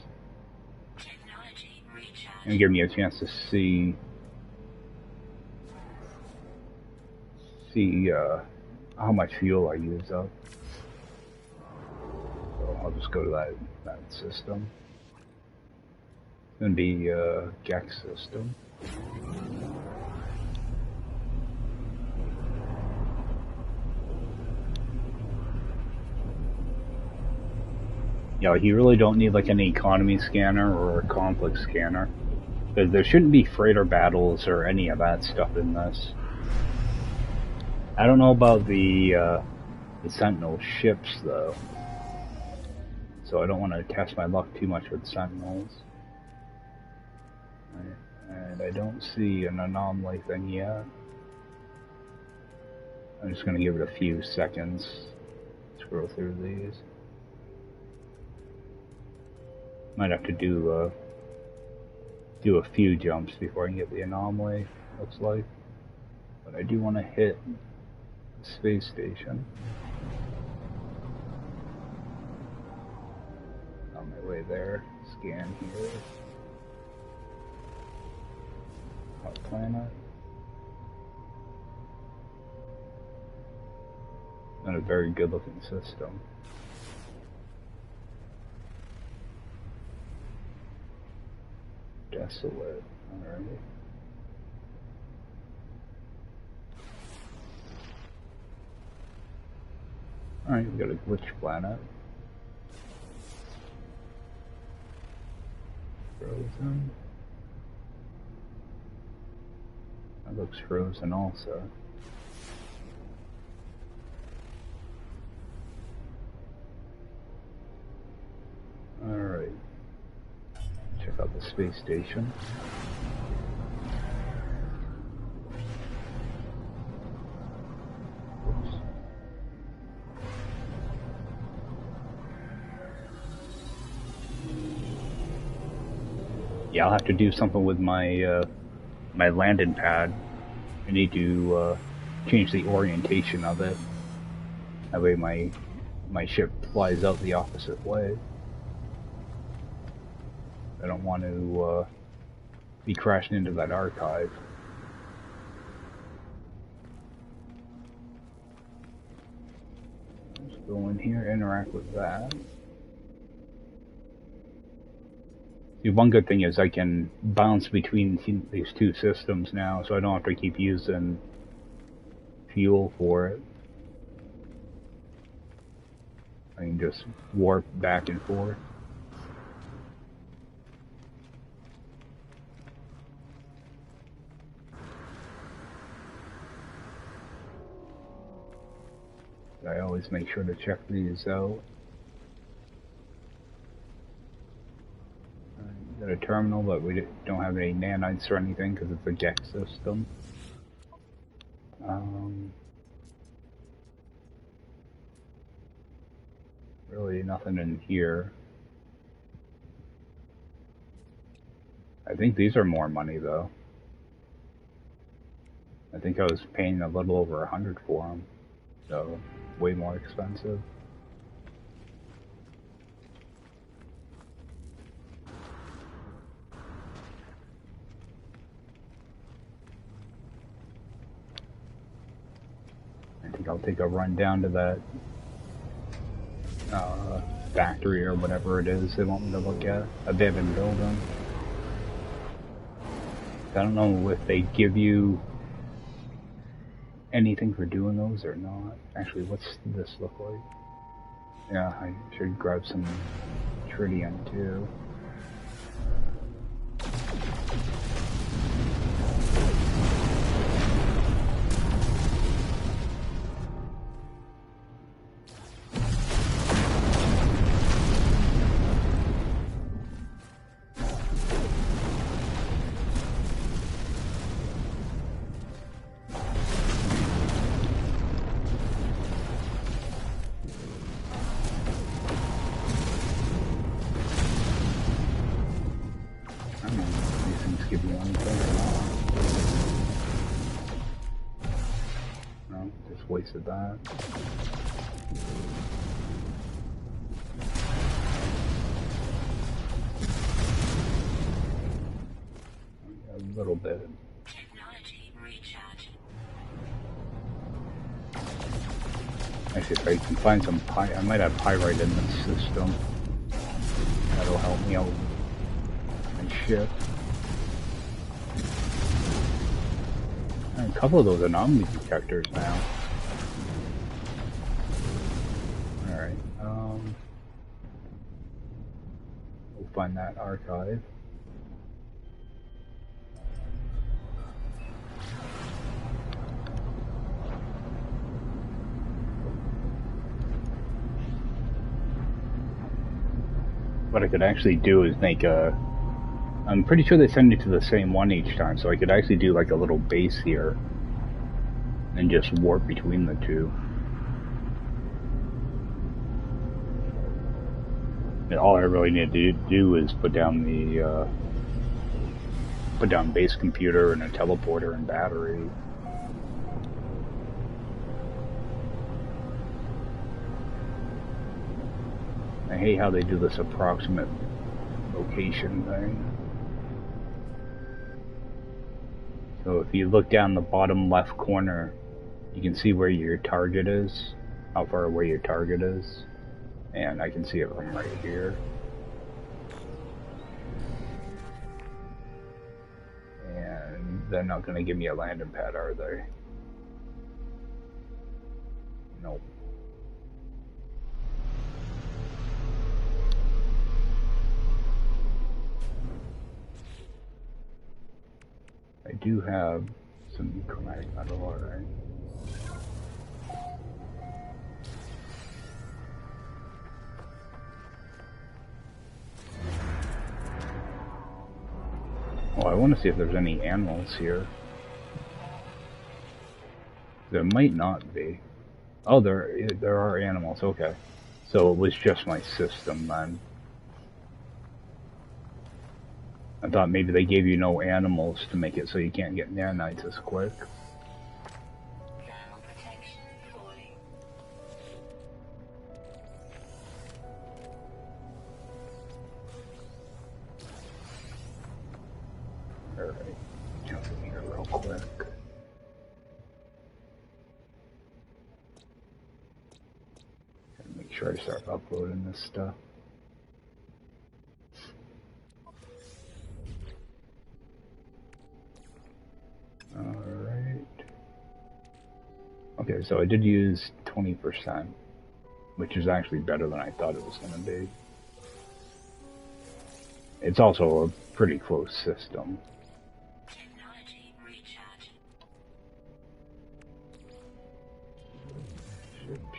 and give me a chance to see how much fuel I use up. So I'll just go to that system. It's going to be Gex system. You really don't need like an economy scanner or a complex scanner. There shouldn't be freighter battles or any of that stuff in this. I don't know about the Sentinel ships though, so I don't want to test my luck too much with Sentinels. And I don't see an anomaly thing yet. I'm just going to give it a few seconds to scroll through these. Might have to do a few jumps before I can get the anomaly, looks like. But I do want to hit the space station. On my way there, scan here. Hot planet. Not a very good looking system. Desolate, alright. Alright, we got a glitch planet. Frozen. That looks frozen also. Alright. Check out the space station. Oops. Yeah, I'll have to do something with my my landing pad. I need to change the orientation of it. That way my ship flies out the opposite way. I don't want to be crashing into that archive. Let's go in here, interact with that. See, one good thing is I can bounce between these two systems now, so I don't have to keep using fuel for it. I can just warp back and forth. I always make sure to check these out. Got a terminal, but we don't have any nanites or anything because it's a Gex system. Really nothing in here. I think these are more money though. I think I was paying a little over 100 for them, so way more expensive. I think I'll take a run down to that factory or whatever it is they want me to look at. Abandoned building. I don't know if they give you anything for doing those or not. Actually, what's this look like? Yeah, I should grab some tritium too. give you anything. No, just wasted that. A little bit. Technology recharge. Actually, if I can find some I might have pyrite in this system. That'll help me out and shit. And a couple of those anomaly detectors now. Alright, we'll find that archive. What I could actually do is make a... I'm pretty sure they send it to the same one each time, so I could actually do like a little base here and just warp between the two. And all I really need to do is put down the base computer and a teleporter and battery. I hate how they do this approximate location thing. So if you look down the bottom left corner, you can see where your target is, how far away your target is, and I can see it from right here. And they're not going to give me a landing pad, are they? Nope. I do have some chromatic metal, alright. Oh, I want to see if there's any animals here. There might not be. Oh, there are animals, okay. So it was just my system then. I thought maybe they gave you no animals to make it so you can't get nanites as quick. Thermal protection falling. Alright, jump in here real quick. Gotta make sure I start uploading this stuff. Alright. Okay, so I did use 20%, which is actually better than I thought it was going to be. It's also a pretty close system. Technology recharge.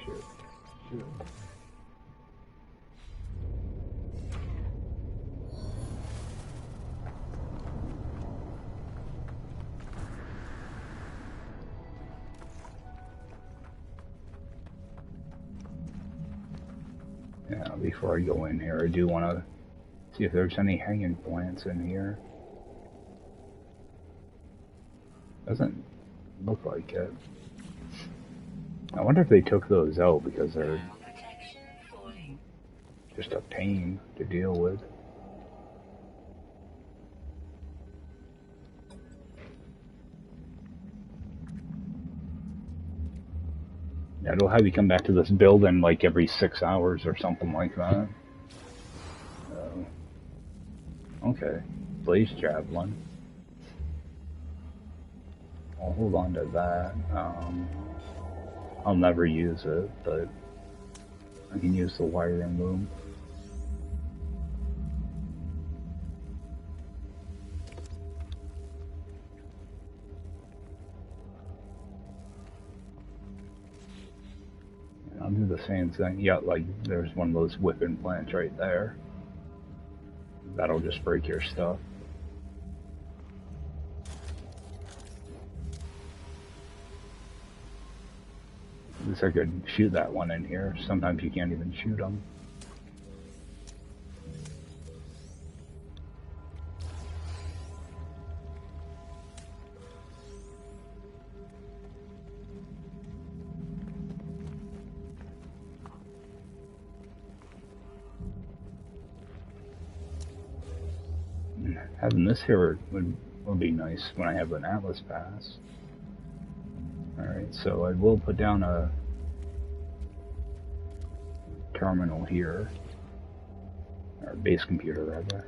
Shit. Yeah, before I go in here, I do want to see if there's any hanging plants in here. Doesn't look like it. I wonder if they took those out because they're just a pain to deal with. Yeah, it'll have you come back to this building like every 6 hours or something like that. Okay, blaze javelin. I'll hold on to that. I'll never use it, but I can use the wiring loom. And I'll do the same thing. Yeah, like there's one of those whipping plants right there. That'll just break your stuff. At least I could shoot that one in here. Sometimes you can't even shoot them. Having this here would be nice when I have an Atlas pass. Alright, so I will put down a terminal here, or base computer rather.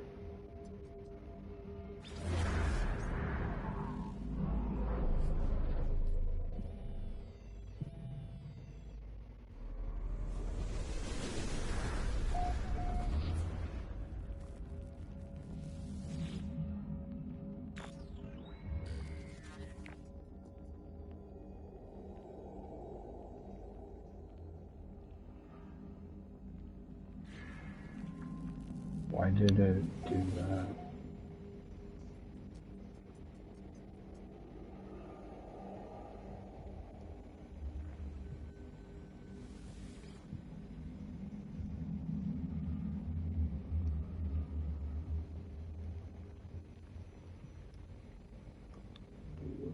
Why did it do that?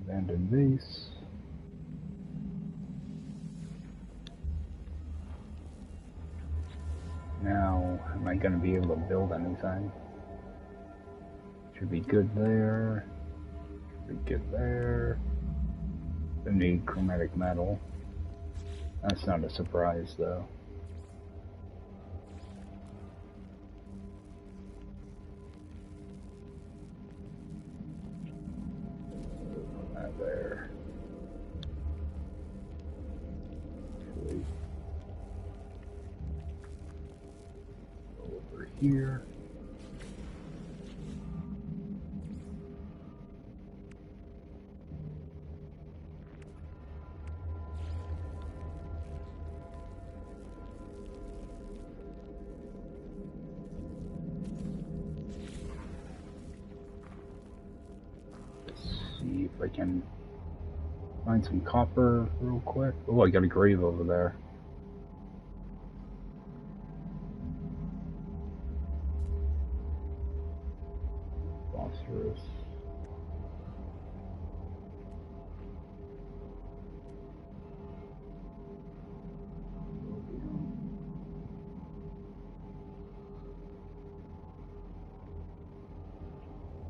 Abandoned base. Now, am I going to be able to build anything? Should be good there. Should be good there. I need chromatic metal. That's not a surprise though. That there. Actually, go over here. See if I can find some copper real quick. Oh, I got a grave over there. Phosphorus.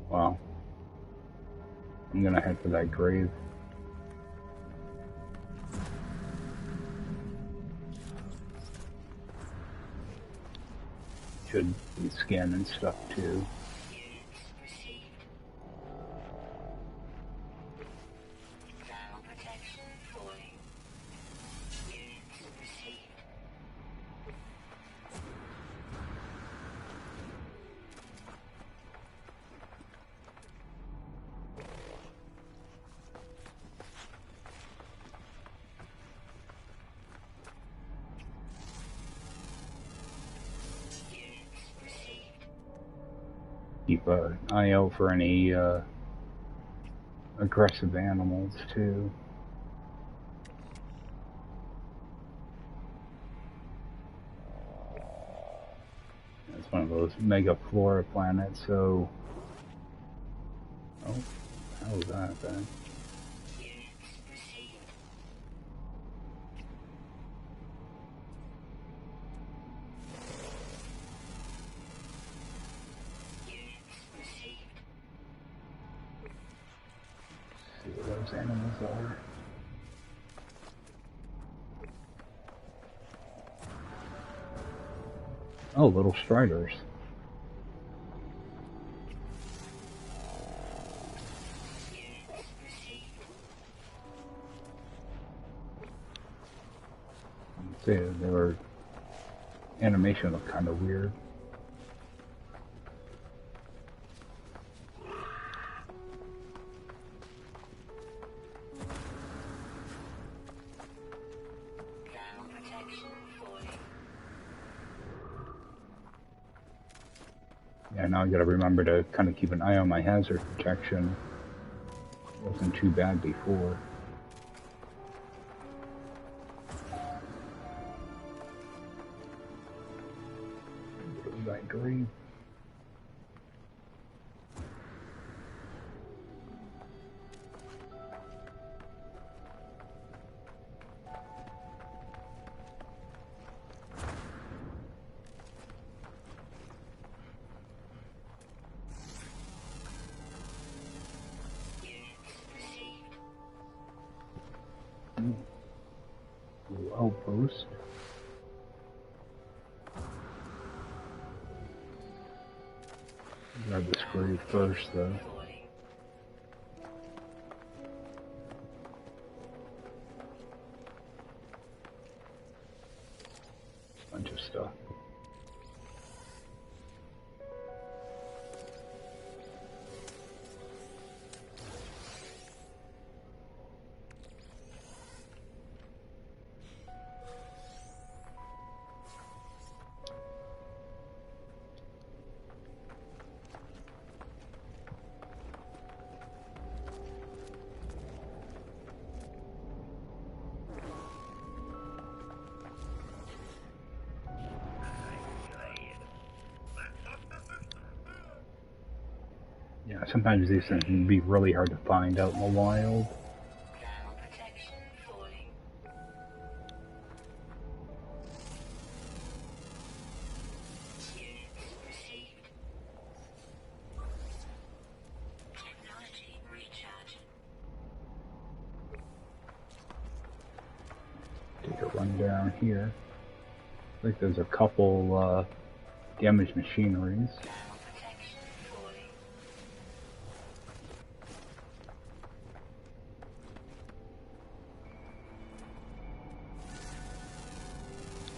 Wow. I'm gonna head for that grave. Should be scanning stuff too. Keep an eye out for any aggressive animals too. It's one of those mega flora planets, so... Oh, how was that then? See what those animals are. Oh, little striders. See, their animation looked kind of weird. Yeah, now I gotta remember to kind of keep an eye on my hazard protection. It wasn't too bad before. I agree. outpost. Grab this grave first, though. Bunch of stuff. Yeah, sometimes these things can be really hard to find out in the wild. Take a run down here. I think there's a couple damaged machineries.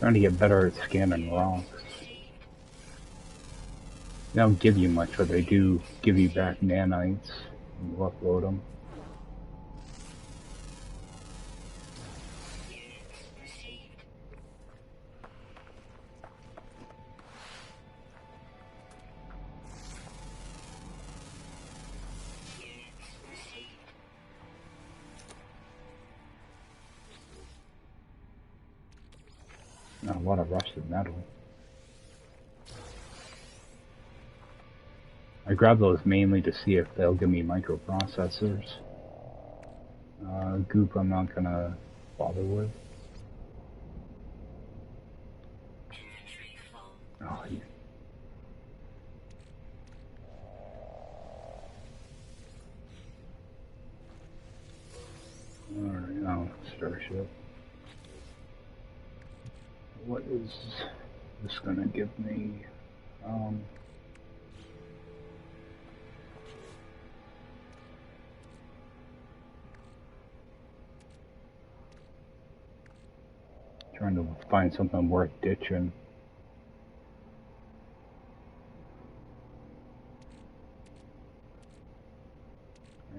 Trying to get better at scanning rocks. They don't give you much, but they do give you back nanites when you upload them. A lot of rusted metal. I grab those mainly to see if they'll give me microprocessors. Goop I'm not gonna bother with. Oh, yeah. Alright, oh, starship. What is this gonna give me? Trying to find something worth ditching.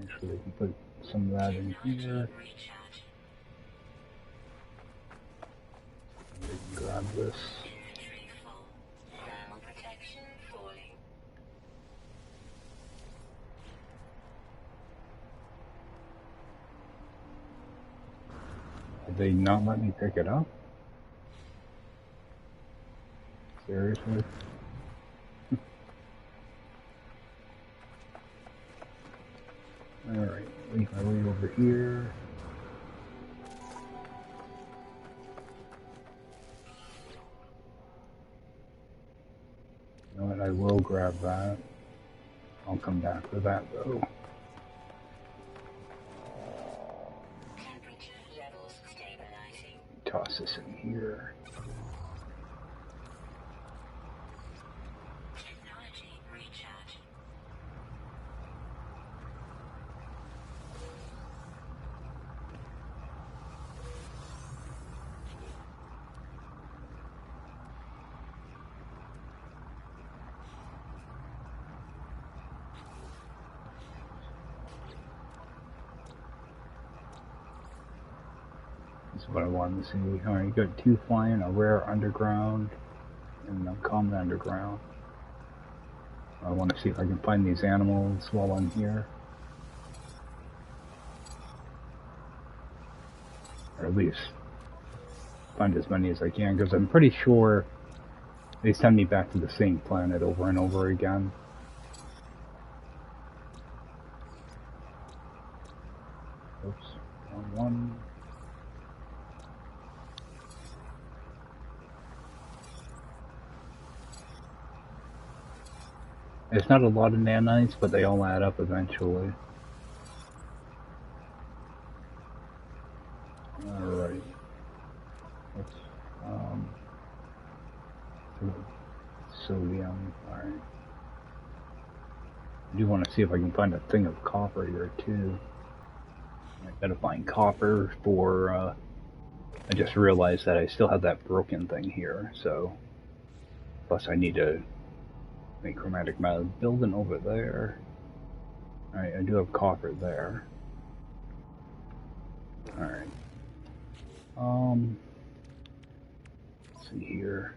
Actually, we can put some of that in here. We can grab this. Did they not let me pick it up? Seriously? Alright, leave my way over here. You know what, I will grab that. I'll come back for that though. Toss this in here. That's what I wanted to see. Alright, you got two flying, a rare underground, and a common underground. I want to see if I can find these animals while I'm here. Or at least find as many as I can, because I'm pretty sure they send me back to the same planet over and over again. Oops, wrong one. It's not a lot of nanites, but they all add up eventually. Alright. Sodium, alright. I do want to see if I can find a thing of copper here too. I gotta find copper for, I just realized that I still have that broken thing here, so. Plus I need to make chromatic metal. Building over there. Alright, I do have copper there. Alright. Let's see here.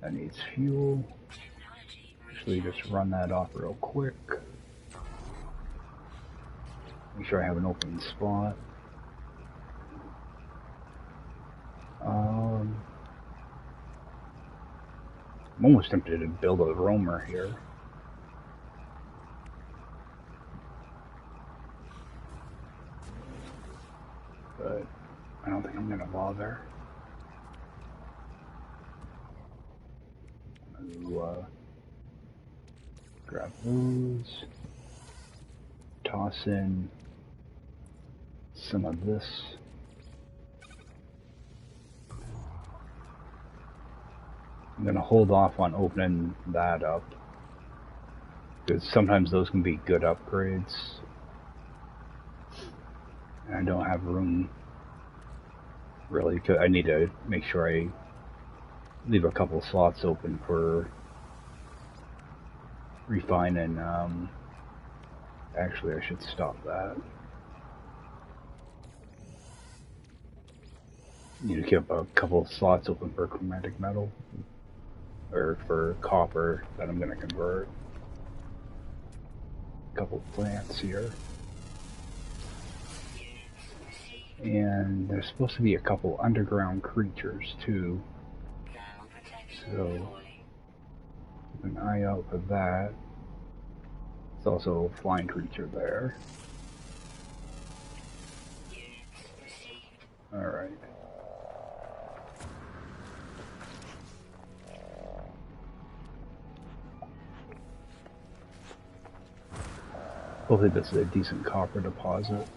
That needs fuel. Actually, just run that off real quick. Make sure I have an open spot. I'm almost tempted to build a roamer here. But I don't think I'm gonna bother. Grab those. Toss in some of this. I'm gonna hold off on opening that up, because sometimes those can be good upgrades. And I don't have room, really, because I need to make sure I leave a couple slots open for refining. Actually, I should stop that. Need to keep a couple of slots open for chromatic metal, or for copper that I'm going to convert. A couple plants here. And there's supposed to be a couple underground creatures too. So keep an eye out for that. There's also a flying creature there. Alright. Hopefully this is a decent copper deposit.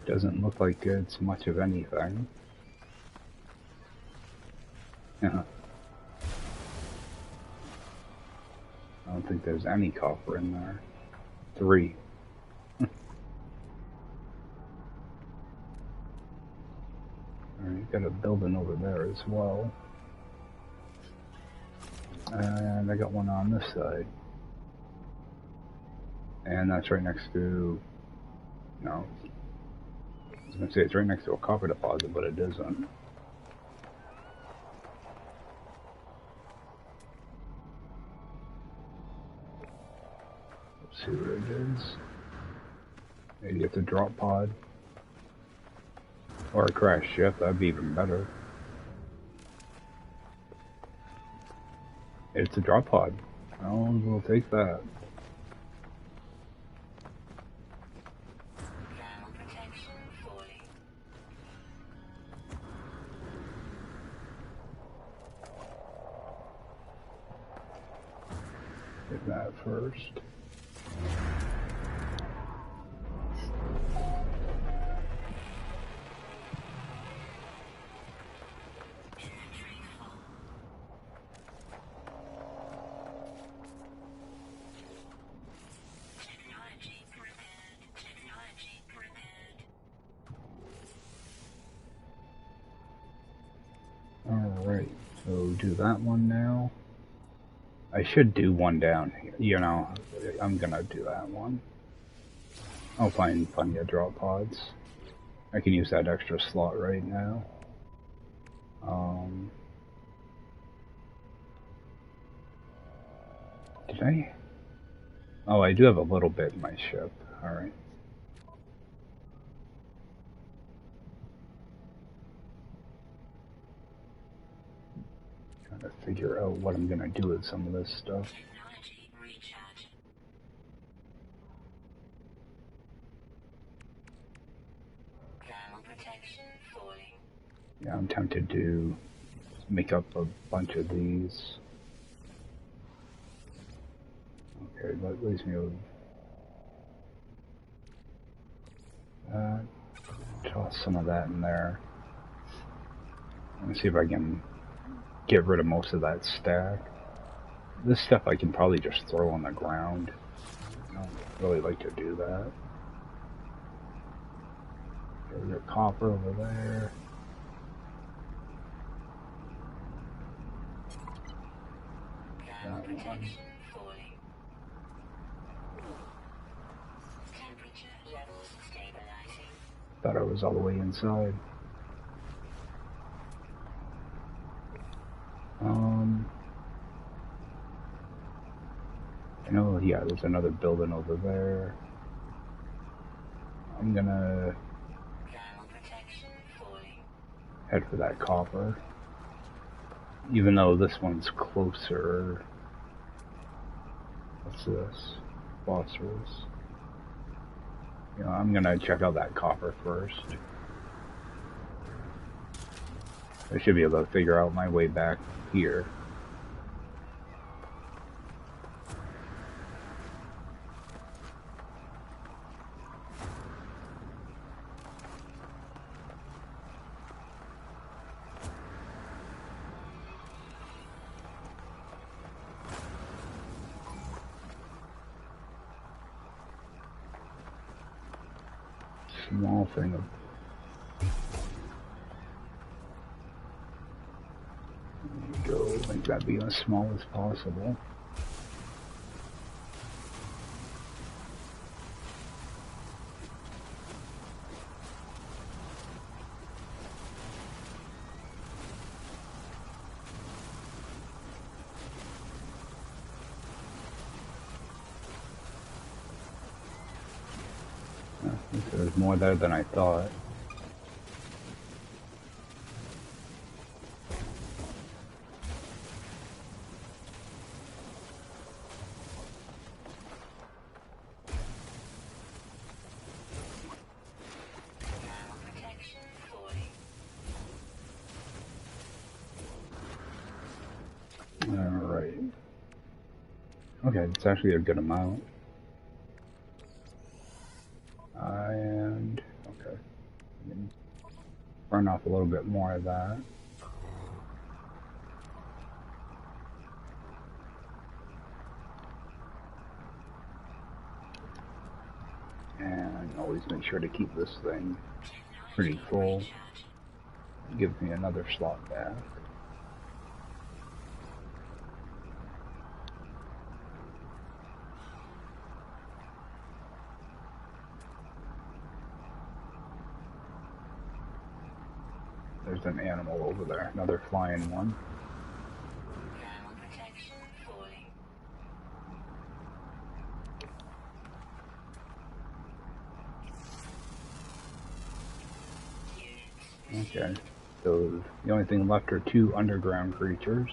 Doesn't look like it's much of anything. Yeah. I don't think there's any copper in there. 3. Alright, got a building over there as well. And I got one on this side. And that's right next to... No. I was gonna say it's right next to a copper deposit, but it isn't. Let's see what it is. Maybe it's a drop pod. Or a crash ship, that'd be even better. It's a drop pod. Oh, we'll take that. Get that first. Alright, so do that one now. I should do one down here. You know, I'm gonna do that one. I'll find plenty of drop pods. I can use that extra slot right now. Did I? Oh, I do have a little bit in my ship. Alright. Trying to figure out what I'm gonna do with some of this stuff. Yeah, I'm tempted to make up a bunch of these. Okay, that leaves me with toss some of that in there. Let me see if I can get rid of most of that stack. This stuff I can probably just throw on the ground. I don't really like to do that. There's your copper over there. That one. Thought I was all the way inside. I know, yeah, there's another building over there. I'm gonna head for that copper. Even though this one's closer. What's this? Phosphorus. You know, I'm gonna check out that copper first. I should be able to figure out my way back here. Small thing of go, make that be as small as possible. There's more there than I thought. Alright. Okay, it's actually a good amount. And, okay. Burn off a little bit more of that. And always make sure to keep this thing pretty full. Gives me another slot back. There's an animal over there, another flying one. Okay, so the only thing left are 2 underground creatures.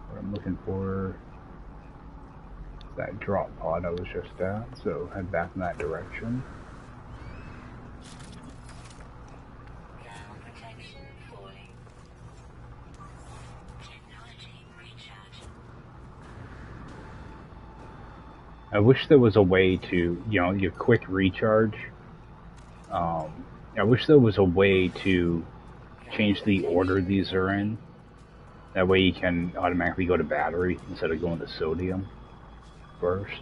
What I'm looking for is that drop pod I was just at, so head back in that direction. I wish there was a way to, you know, your quick recharge. I wish there was a way to change the order these are in. That way you can automatically go to battery instead of going to sodium first.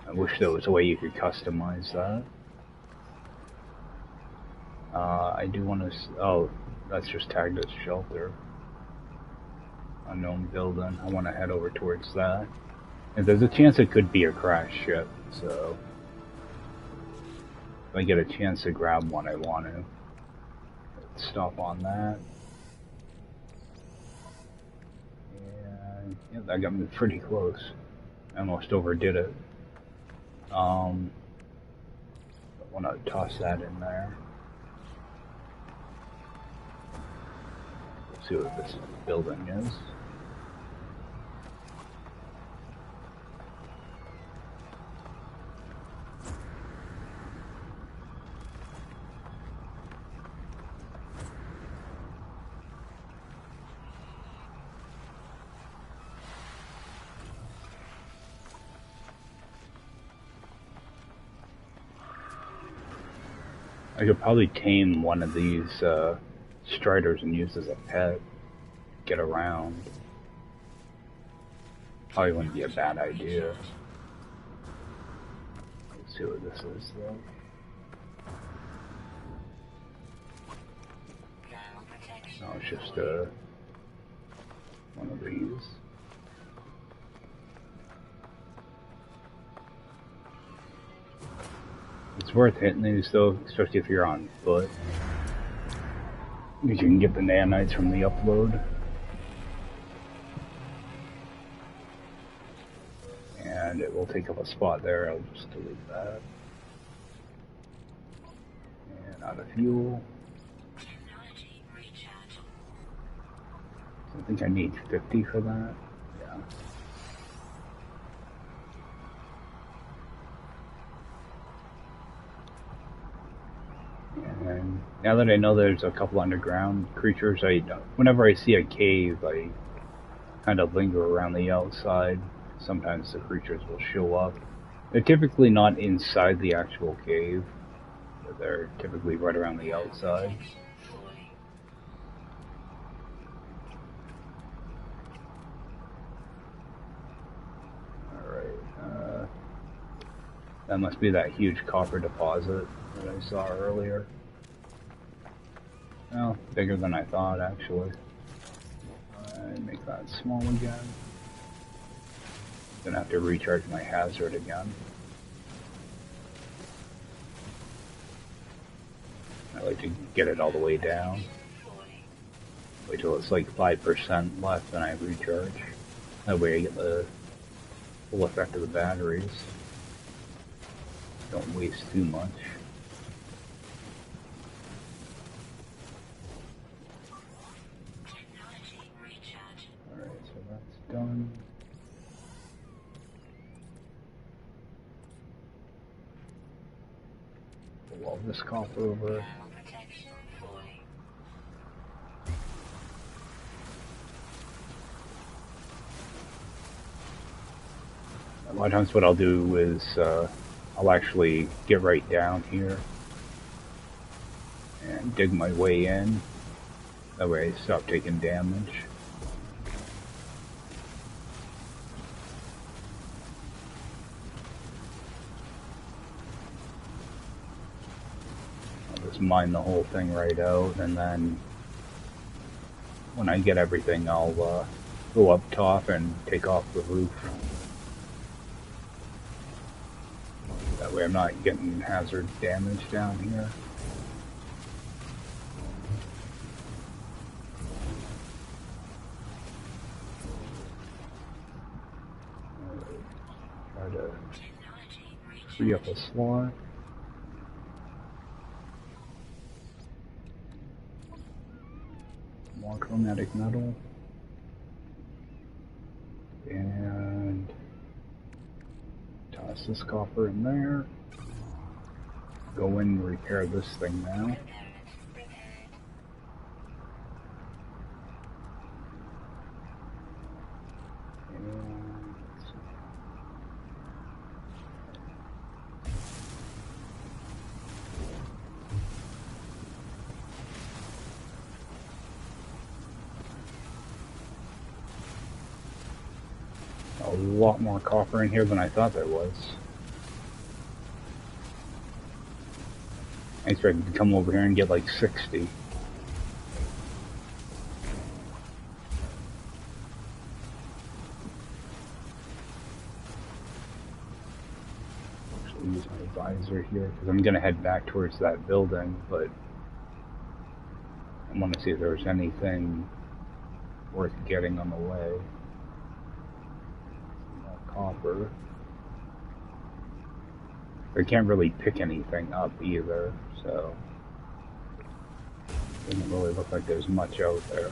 I wish there was a way you could customize that. I do want to, oh, that's just tagged as shelter. Unknown building. I want to head over towards that. And there's a chance it could be a crash ship, so if I get a chance to grab one, I want to. Let's stop on that. And yeah, that got me pretty close. I almost overdid it. I want to toss that in there. Let's see what this building is. I could probably tame one of these striders and use as a pet. Get around. Probably wouldn't be a bad idea. Let's see what this is though. No, it's just one of these. It's worth hitting these though, especially if you're on foot. Because you can get the nanites from the upload. And it will take up a spot there, I'll just delete that. And out of fuel. I think I need 50 for that. Yeah. And now that I know there's a couple underground creatures, whenever I see a cave, I kind of linger around the outside. Sometimes the creatures will show up. They're typically not inside the actual cave, but they're typically right around the outside. Alright, that must be that huge copper deposit that I saw earlier. Well, bigger than I thought, actually. Make that small again. Gonna have to recharge my hazard again. I like to get it all the way down. Wait till it's like 5% left and I recharge. That way I get the full effect of the batteries. Don't waste too much. Alright, so that's done. Pull all this copper over. A lot of times what I'll do is I'll actually get right down here and dig my way in. That way I stop taking damage. I'll just mine the whole thing right out, and then when I get everything I'll go up top and take off the roof. That way I'm not getting hazard damage down here. Try to free up a slot. More chromatic metal. And toss this copper in there. Go in and repair this thing now. A lot more copper in here than I thought there was. I expected to come over here and get like 60. Actually use my visor here because I'm going to head back towards that building, but I want to see if there's anything worth getting on the way. Copper. I can't really pick anything up either, so it doesn't really look like there's much out there.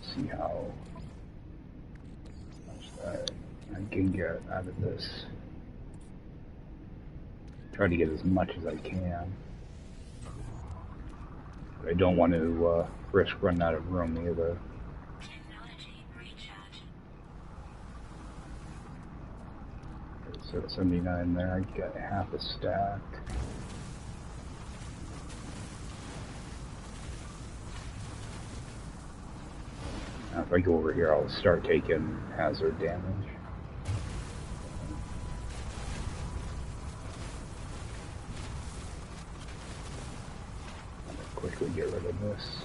Let's see how much that I can get out of this. Try to get as much as I can. But I don't want to risk running out of room either. So 79 there, I got half a stack. Now if I go over here, I'll start taking hazard damage. I'm gonna quickly get rid of this.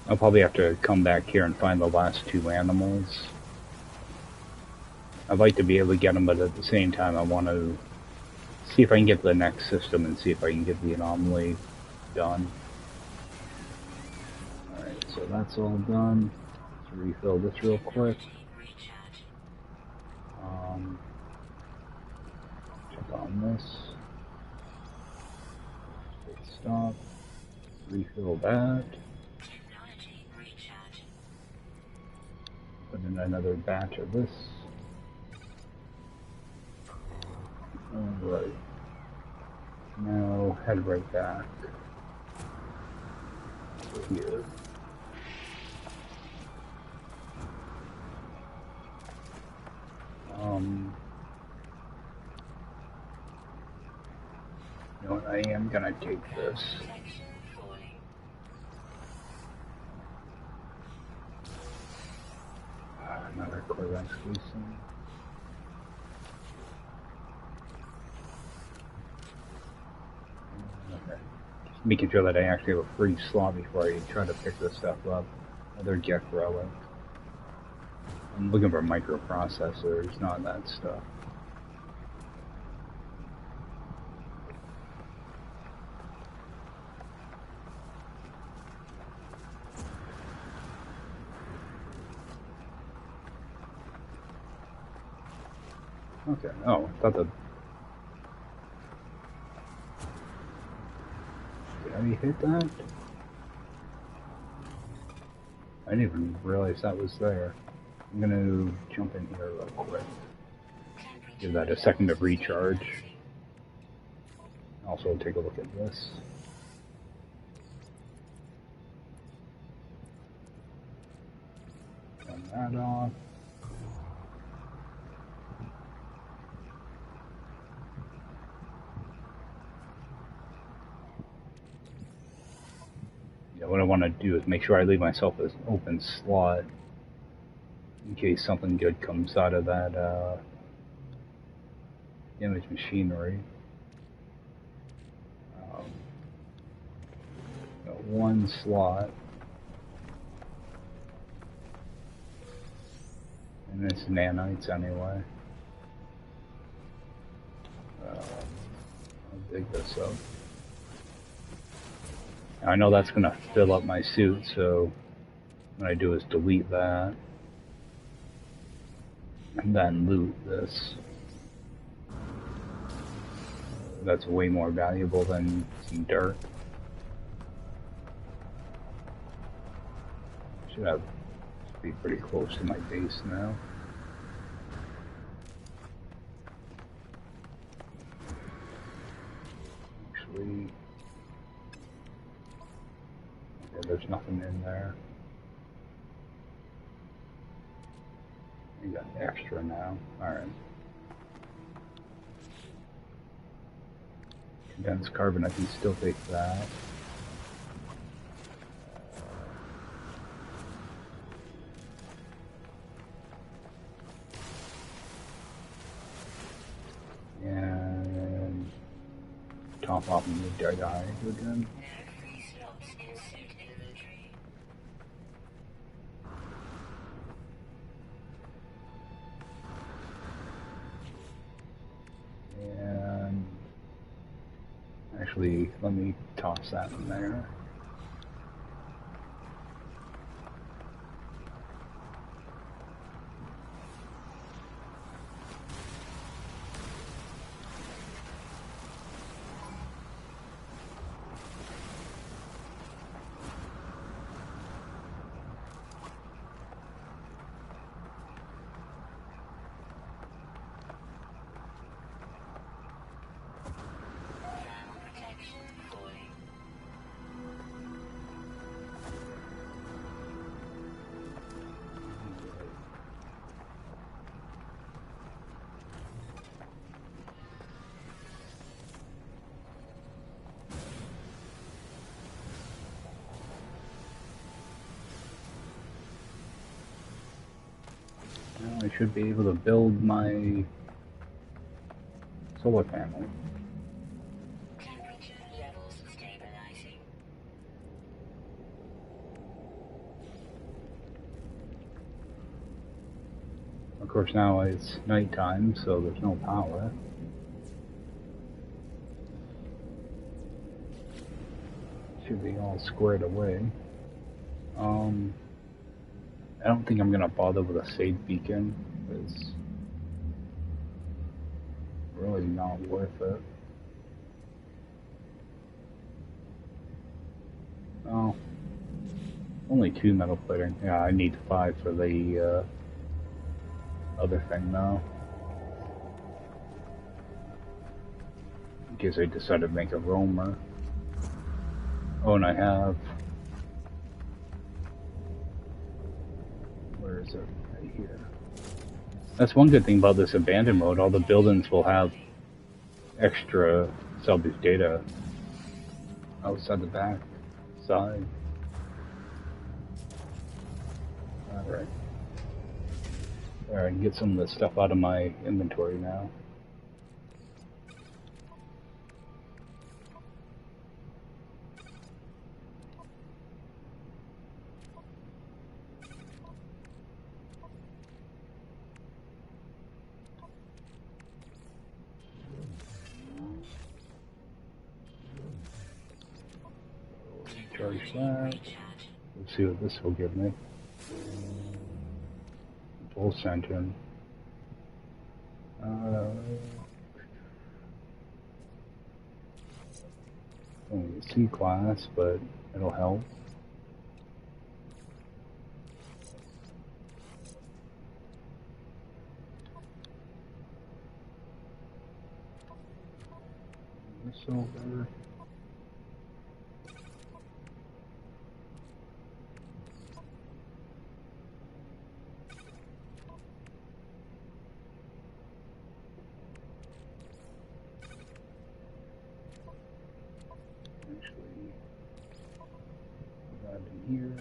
I'll probably have to come back here and find the last two animals. I'd like to be able to get them, but at the same time I want to see if I can get the next system and see if I can get the anomaly done. Alright, so that's all done. Let's refill this real quick. Check on this. Stop. Refill that. Put in another batch of this. Alright. Now head right back. Over here. You know what, I am gonna take this. Another Corvex leasing. Okay. Just making sure that I actually have a free slot before I try to pick this stuff up. Another Gek relic. I'm looking for microprocessors, not that stuff. Okay, oh, I thought the... Did I hit that? I didn't even realize that was there. I'm gonna jump in here real quick. Give that a second of recharge. Also take a look at this. Turn that off. Yeah, what I want to do is make sure I leave myself an open slot in case something good comes out of that image machinery. Got one slot. And it's nanites anyway. I'll dig this up. I know that's going to fill up my suit, so what I do is delete that. And then loot this. That's way more valuable than some dirt. Should be pretty close to my base now. Actually, okay, there's nothing in there. You got extra now. Alright. Condensed carbon, I can still take that. And top off in the dead eye again. And actually, let me toss that in there. I should be able to build my solar panel. Temperature levels stabilizing. Of course, now it's nighttime, so there's no power. Should be all squared away. I don't think I'm gonna bother with a save beacon. It's really not worth it. Oh, only 2 metal plating. Yeah, I need 5 for the other thing now. In case I decide to make a roamer. Oh, and I have... Where is it? Right here. That's one good thing about this abandoned mode. All the buildings will have extra salvage data outside the back side. Alright. Alright, I can get some of this stuff out of my inventory now. Charge that. Let's see what this will give me. Full sentence. Only a C class, but it'll help. This over. Here.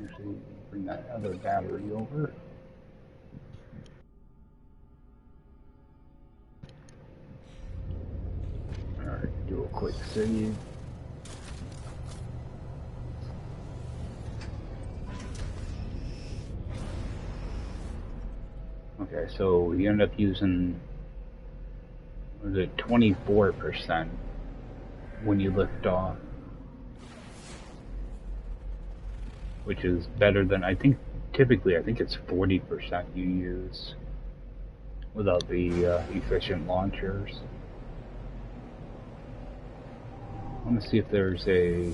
Actually, bring that other battery over. Alright, do a quick save. Okay, so we end up using, was it 24% when you lift off, which is better than, I think, typically I think it's 40% you use without the efficient launchers. I want to see if there's a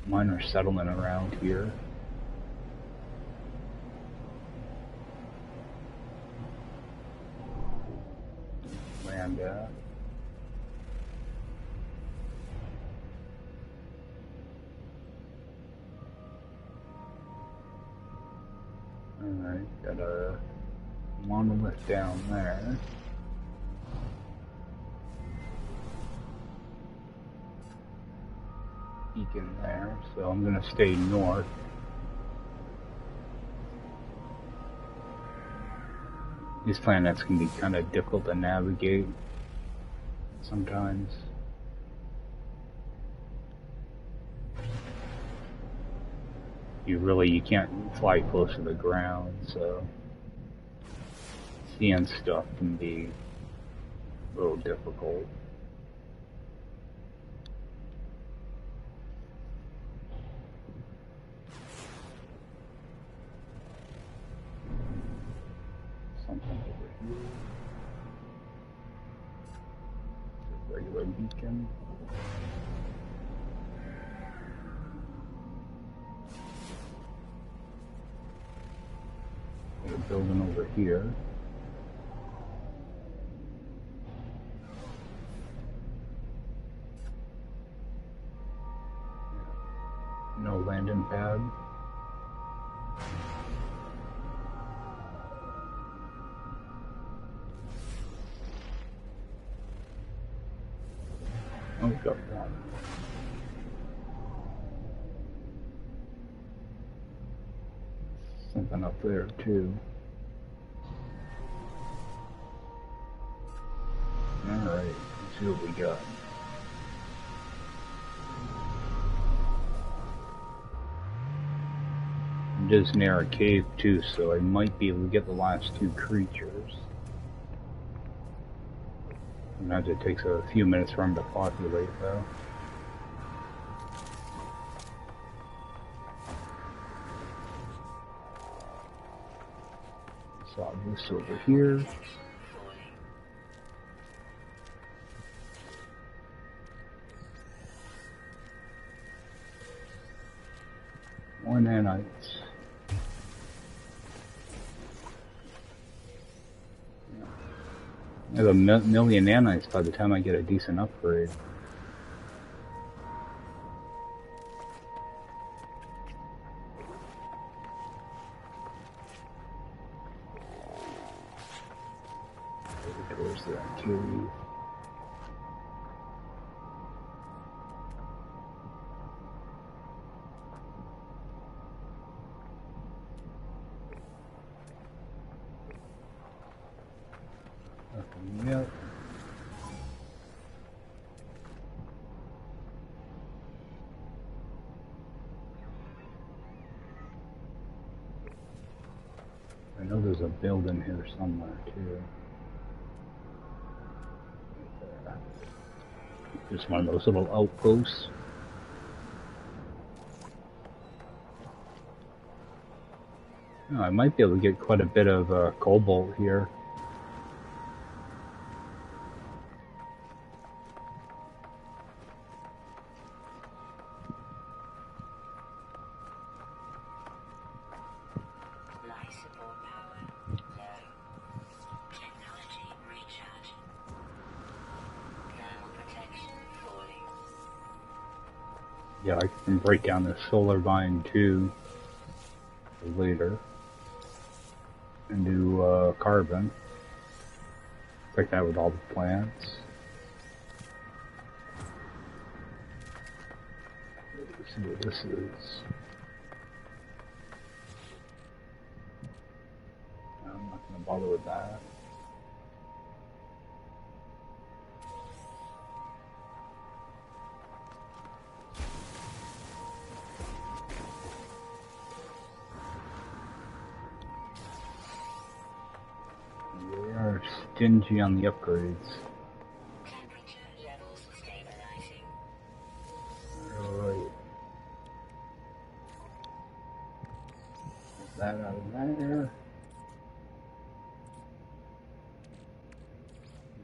minor settlement around here. Land at. Alright, got a monolith down there. Beacon there, so I'm gonna stay north. These planets can be kind of difficult to navigate sometimes. You can't fly close to the ground, so seeing stuff can be a little difficult. Something over here. A regular beacon. A building over here. No landing pad. Oh, we got one. something up there too. Alright, let's see what we got. I'm just near a cave too, so I might be able to get the last two creatures. Sometimes it takes a few minutes for them to populate though. Saw this over here. More nanites. I have a million nanites by the time I get a decent upgrade. Towards that cave. Nothing yet. I know there's a building here somewhere too. Just one of those little outposts. Oh, I might be able to get quite a bit of cobalt here. Yeah, I can break down the solar vine too later and do carbon. Like that with all the plants. Let's see what this is. I'm not going to bother with that. We are stingy on the upgrades. Temperature levels stabilizing. Alright. Get that out of there.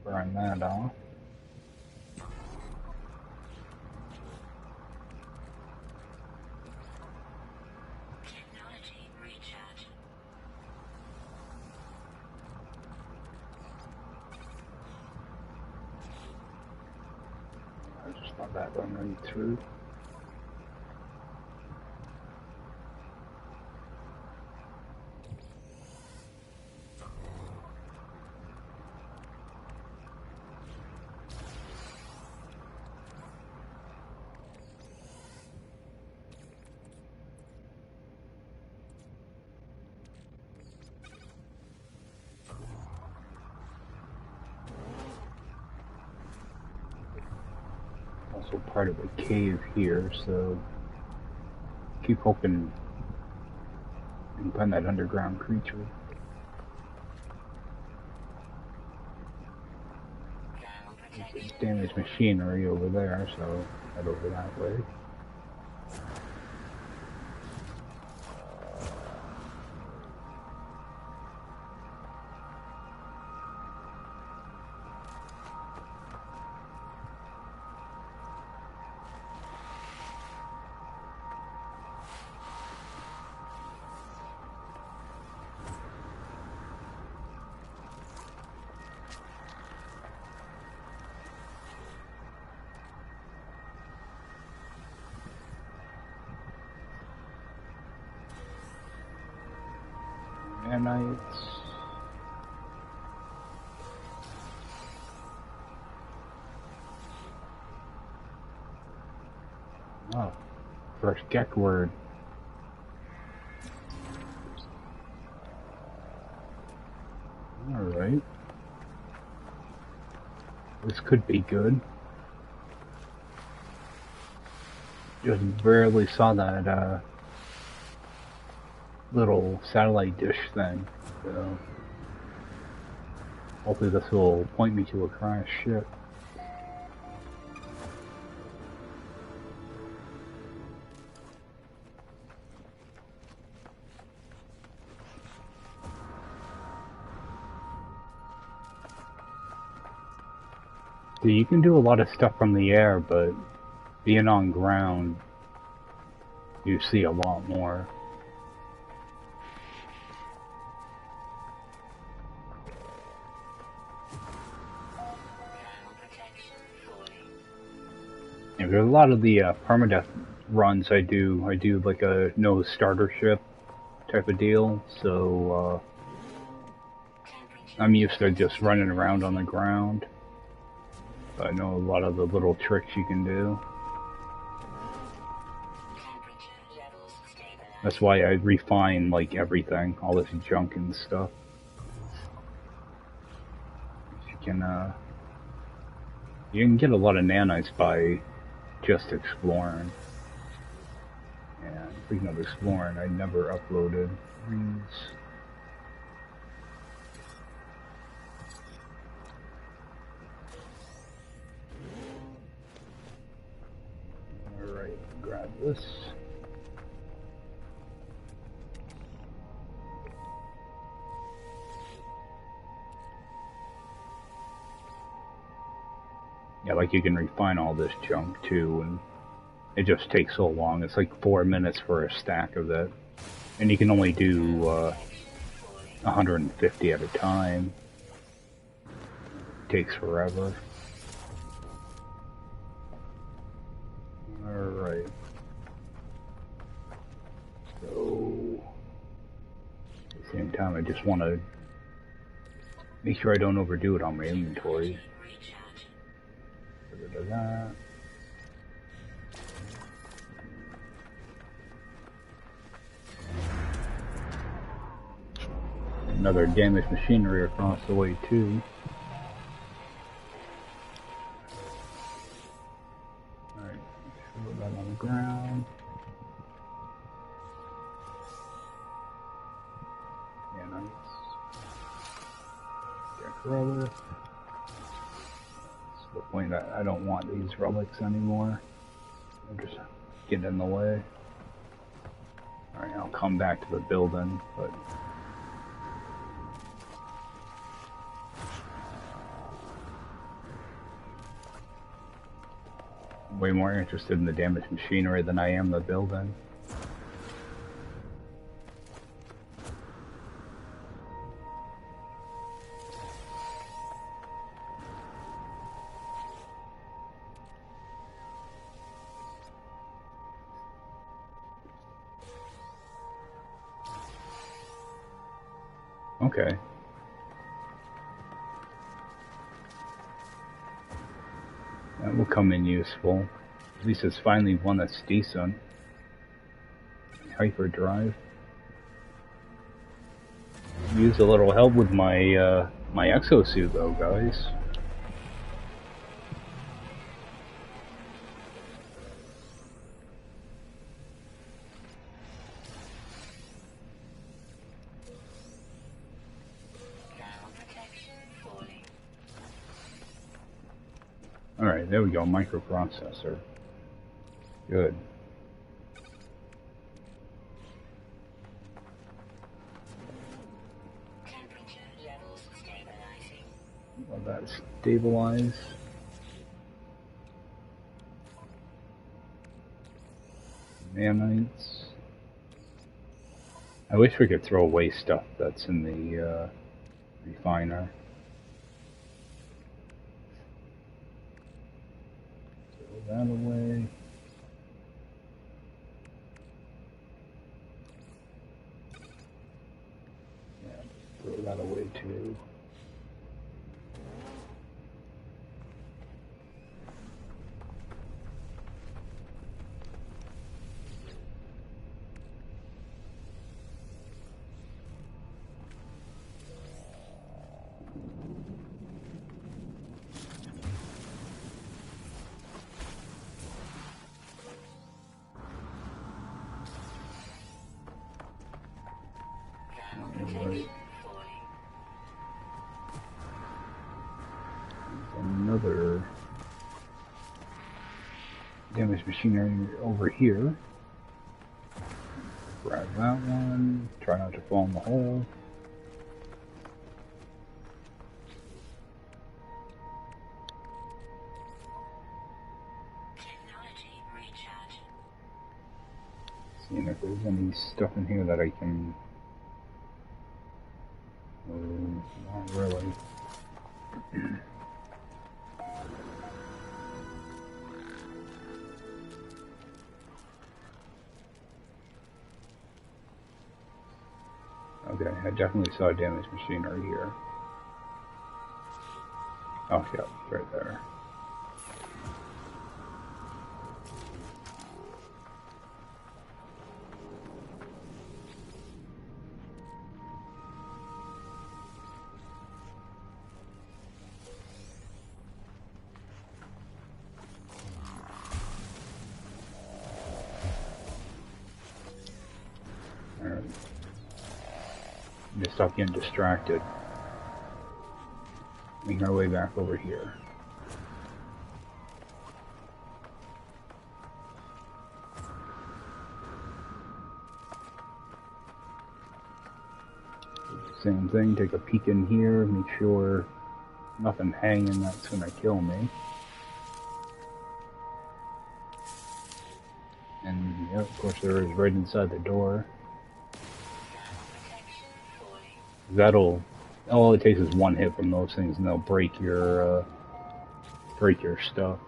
Burn that off. Technology recharge. I just let that run right through. Also part of a cave here, so keep hoping you can find that underground creature. There's damaged machinery over there, so head over that way. Nanites. Oh, fresh Gek word. this could be good. Just barely saw that little satellite dish thing. So hopefully this will point me to a crashed ship. So you can do a lot of stuff from the air, but being on ground, you see a lot more. Yeah, there's a lot of the permadeath runs I do. I do like a no starter ship type of deal, so I'm used to just running around on the ground. I know a lot of the little tricks you can do. That's why I refine like everything, all this junk and stuff. You can get a lot of nanites by just exploring. And speaking of exploring, I never uploaded these. Alright, grab this. Yeah, like you can refine all this junk too, and it just takes so long. It's like 4 minutes for a stack of it. And you can only do 150 at a time. It takes forever. Alright. So, at the same time, I just want to make sure I don't overdo it on my inventory. That. Another damaged machinery across the way too. Alright, throw that on the ground. Yeah, nice. Check relic. That's the point that I don't want these relics anymore. They're just getting in the way. Alright, I'll come back to the building, but I'm way more interested in the damaged machinery than I am the building. Okay. That will come in useful. At least it's finally one that's decent. Hyperdrive. Use a little help with my my exosuit though, guys. Alright, there we go, microprocessor. Good. Well, that's stabilize. Nanites. I wish we could throw away stuff that's in the refiner. Throw that away. Yeah, throw that away too. Damaged machinery over here. Grab that one. Try not to fall in the hole. Technology recharge. Seeing if there's any stuff in here that I can... not really. Okay, I definitely saw damaged machinery here. Oh, yeah, right there. Alright. Just stop getting distracted. Making our way back over here. Same thing, take a peek in here, make sure nothing hanging that's gonna kill me. And yeah, of course there is right inside the door. That'll, all it takes is one hit from those things and they'll break your stuff.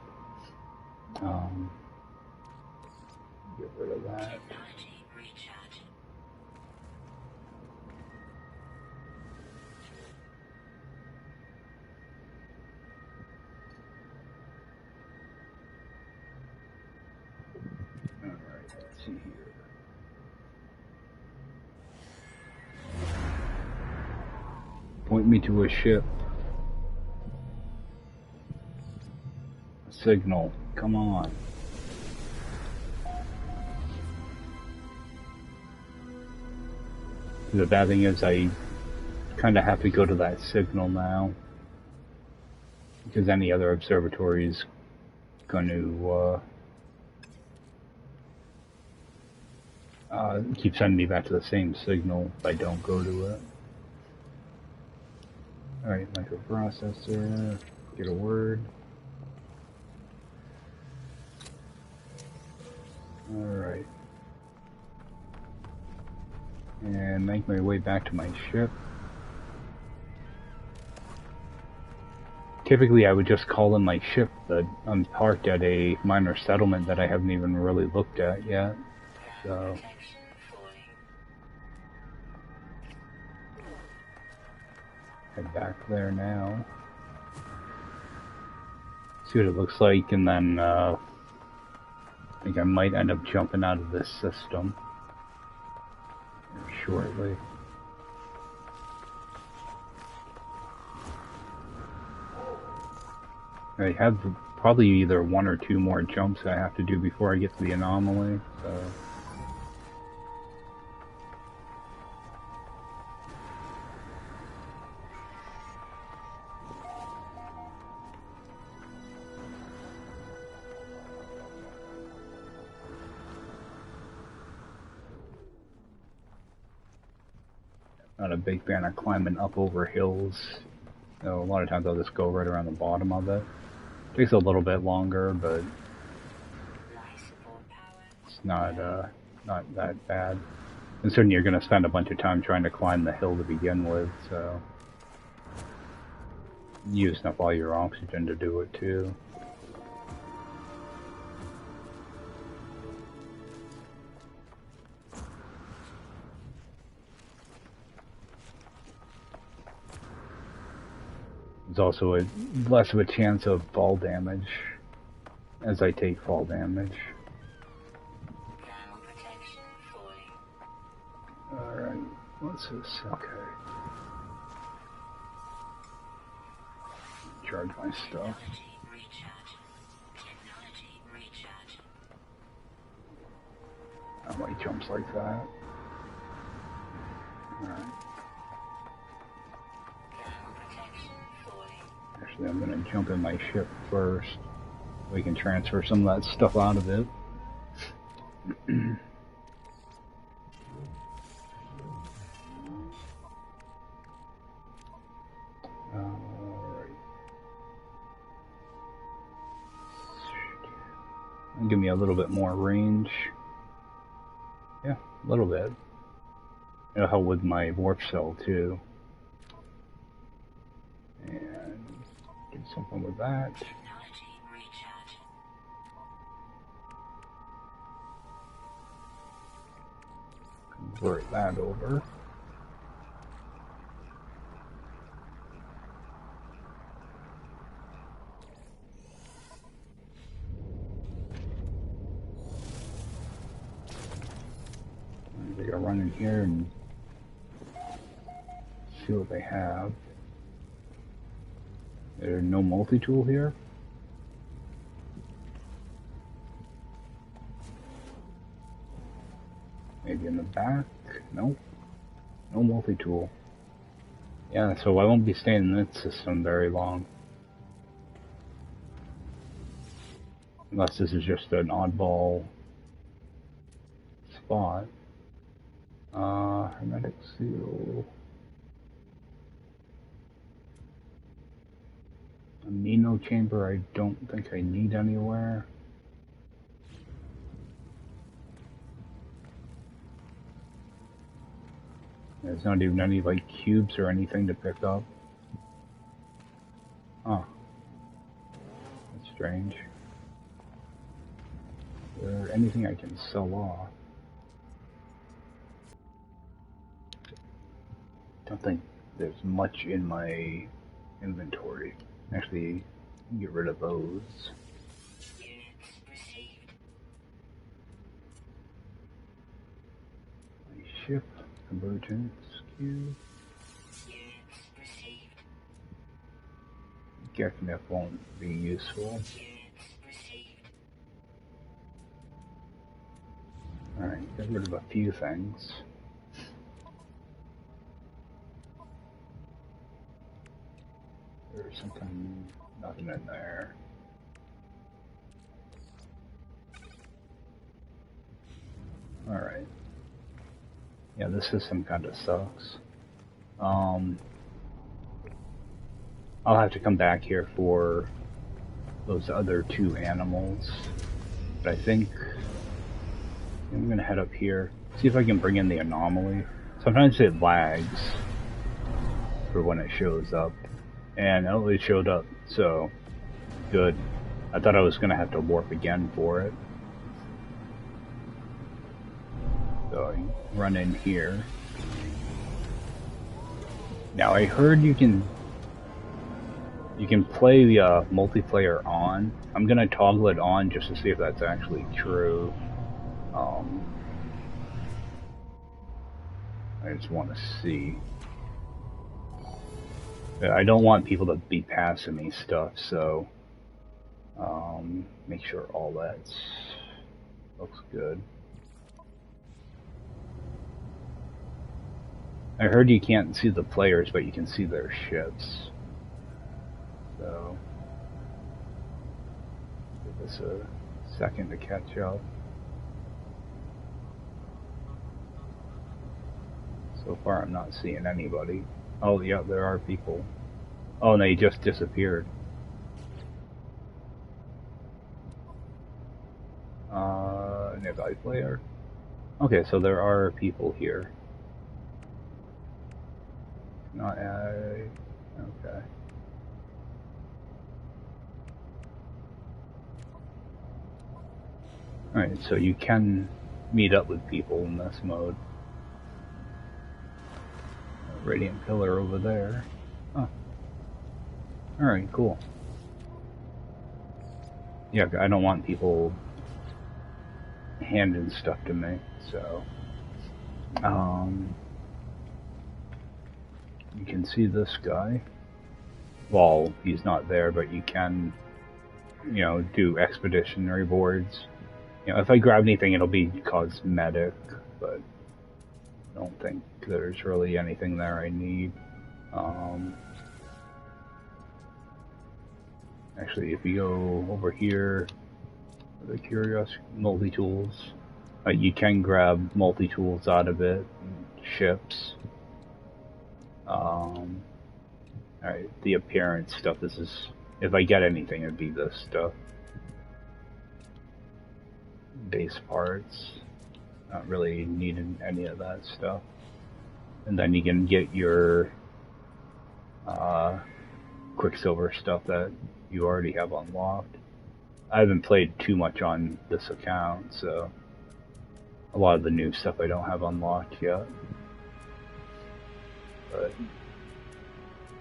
Get rid of that. Alright, let's see here. Point me to a ship. A signal. Come on. The bad thing is I kind of have to go to that signal now. Because any other observatory is going to keep sending me back to the same signal if I don't go to it. Alright, microprocessor, get a word. Alright. And make my way back to my ship. Typically I would just call in my ship, but I'm parked at a minor settlement that I haven't even really looked at yet. So... head back there now. See what it looks like, and then I think I might end up jumping out of this system shortly. I have probably either one or two more jumps I have to do before I get to the anomaly, so... Not a big fan of climbing up over hills. You know, a lot of times I'll just go right around the bottom of it. Takes a little bit longer, but it's not that bad. And certainly you're going to spend a bunch of time trying to climb the hill to begin with, so using up all your oxygen to do it too. There's also less of a chance of fall damage as I take fall damage. Alright, what's this? Okay. Charge my stuff. Not like jumps like that. Alright. Actually, I'm gonna jump in my ship first. We can transfer some of that stuff out of it. Alright. Give me a little bit more range. Yeah, a little bit. It'll help with my warp cell too. And do something with that. Convert that over. They gotta run in here and see what they have. There's no multi-tool here. Maybe in the back? Nope. No multi-tool. Yeah, so I won't be staying in this system very long. Unless this is just an oddball spot. Hermetic seal. Amino chamber I don't think I need anywhere. There's not even any like cubes or anything to pick up. Huh. That's strange. Is there anything I can sell off? Don't think there's much in my inventory. Actually, get rid of those. My ship, convergence, cube. Geknef won't be useful. Alright, get rid of a few things. There's something, nothing in there. Alright. Yeah, this system kinda sucks. I'll have to come back here for those other two animals. But I think I'm gonna head up here, see if I can bring in the anomaly. Sometimes it lags for when it shows up. And it showed up, so good. I thought I was gonna have to warp again for it. So I run in here. Now I heard you can play the multiplayer on. I'm gonna toggle it on just to see if that's actually true. I just want to see. I don't want people to be passing me stuff, so make sure all that looks good. I heard you can't see the players, but you can see their ships. So give this a second to catch up. So far I'm not seeing anybody. Oh yeah, there are people. Oh, and they just disappeared. Nearby player. Okay, so there are people here. Not okay. Alright, so you can meet up with people in this mode. Radiant pillar over there. Oh. Alright, cool. Yeah, I don't want people handing stuff to me, so you can see this guy. Well, he's not there, but you can, do expeditionary boards. If I grab anything, it'll be cosmetic, but I don't think there's really anything there I need. Actually, if you go over here, the curious multi-tools, you can grab multi-tools out of it, ships. Alright, the appearance stuff, this is, if I get anything, it'd be this stuff. Base parts, not really needing any of that stuff. And then you can get your Quicksilver stuff that you already have unlocked. I haven't played too much on this account, so a lot of the new stuff I don't have unlocked yet. But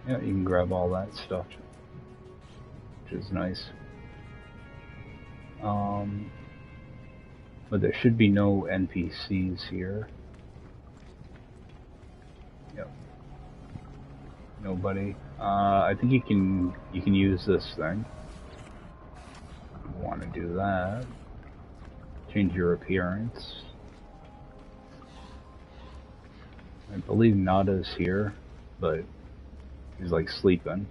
yeah, you can grab all that stuff, which is nice. But there should be no NPCs here. Yep. Nobody. I think you can use this thing. Want to do that. Change your appearance. I believe Nada's here, but he's like sleeping.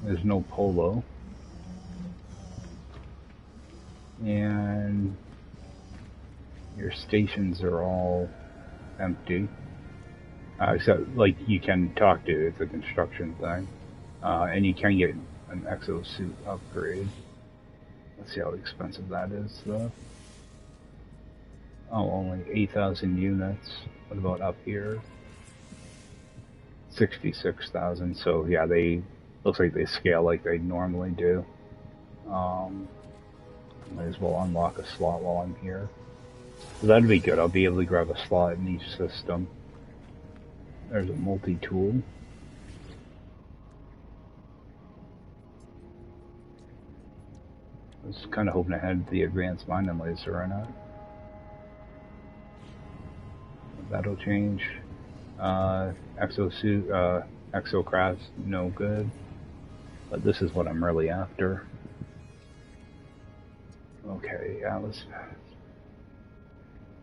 There's no Polo. And your stations are all empty. Except, like, you can talk to, it's a construction thing. And you can get an exosuit upgrade. Let's see how expensive that is, though. Oh, only 8,000 units. What about up here? 66,000, so yeah, looks like they scale like they normally do. Might as well unlock a slot while I'm here. So that'd be good, I'll be able to grab a slot in each system. There's a multi-tool. I was kind of hoping I had the advanced mining laser in it. That'll change. Exosuit, exocraft's no good. But this is what I'm really after. Okay, yeah,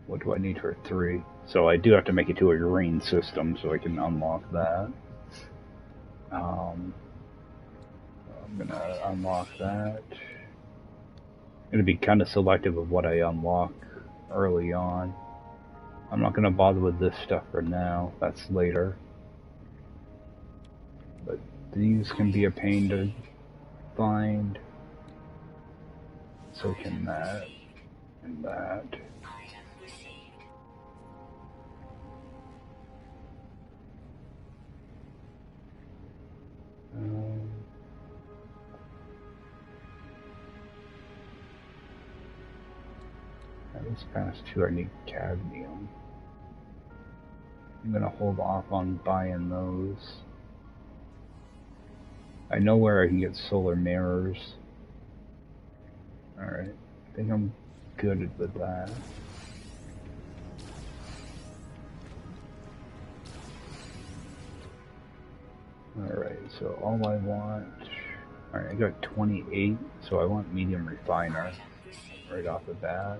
what do I need for 3? So I do have to make it to a green system so I can unlock that. I'm gonna unlock that. I'm gonna be kind of selective of what I unlock early on. I'm not gonna bother with this stuff for now, that's later. But these can be a pain to find. So can that, and that. That was past 2, I need cadmium. I'm gonna hold off on buying those. I know where I can get solar mirrors. Alright, I think I'm good with that. Alright, so all I want... Alright, I got 28, so I want medium refiner right off the bat.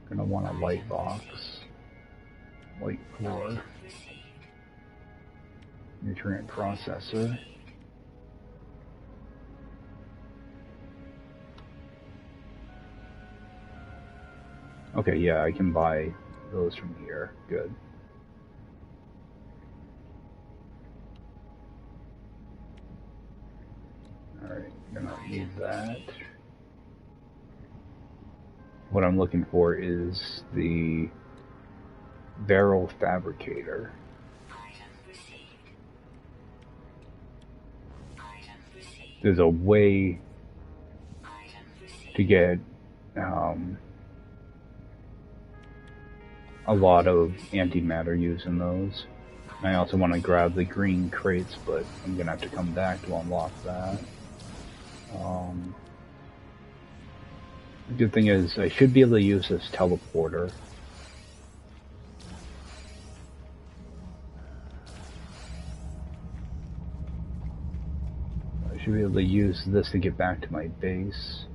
Gonna want a light box. Light core. Nutrient processor. Okay, yeah, I can buy those from here. Good. Alright, gonna need that. What I'm looking for is the barrel fabricator. There's a way to get a lot of antimatter using those. I also want to grab the green crates, but I'm gonna have to come back to unlock that. The good thing is I should be able to use this teleporter. should be able to use this to get back to my base.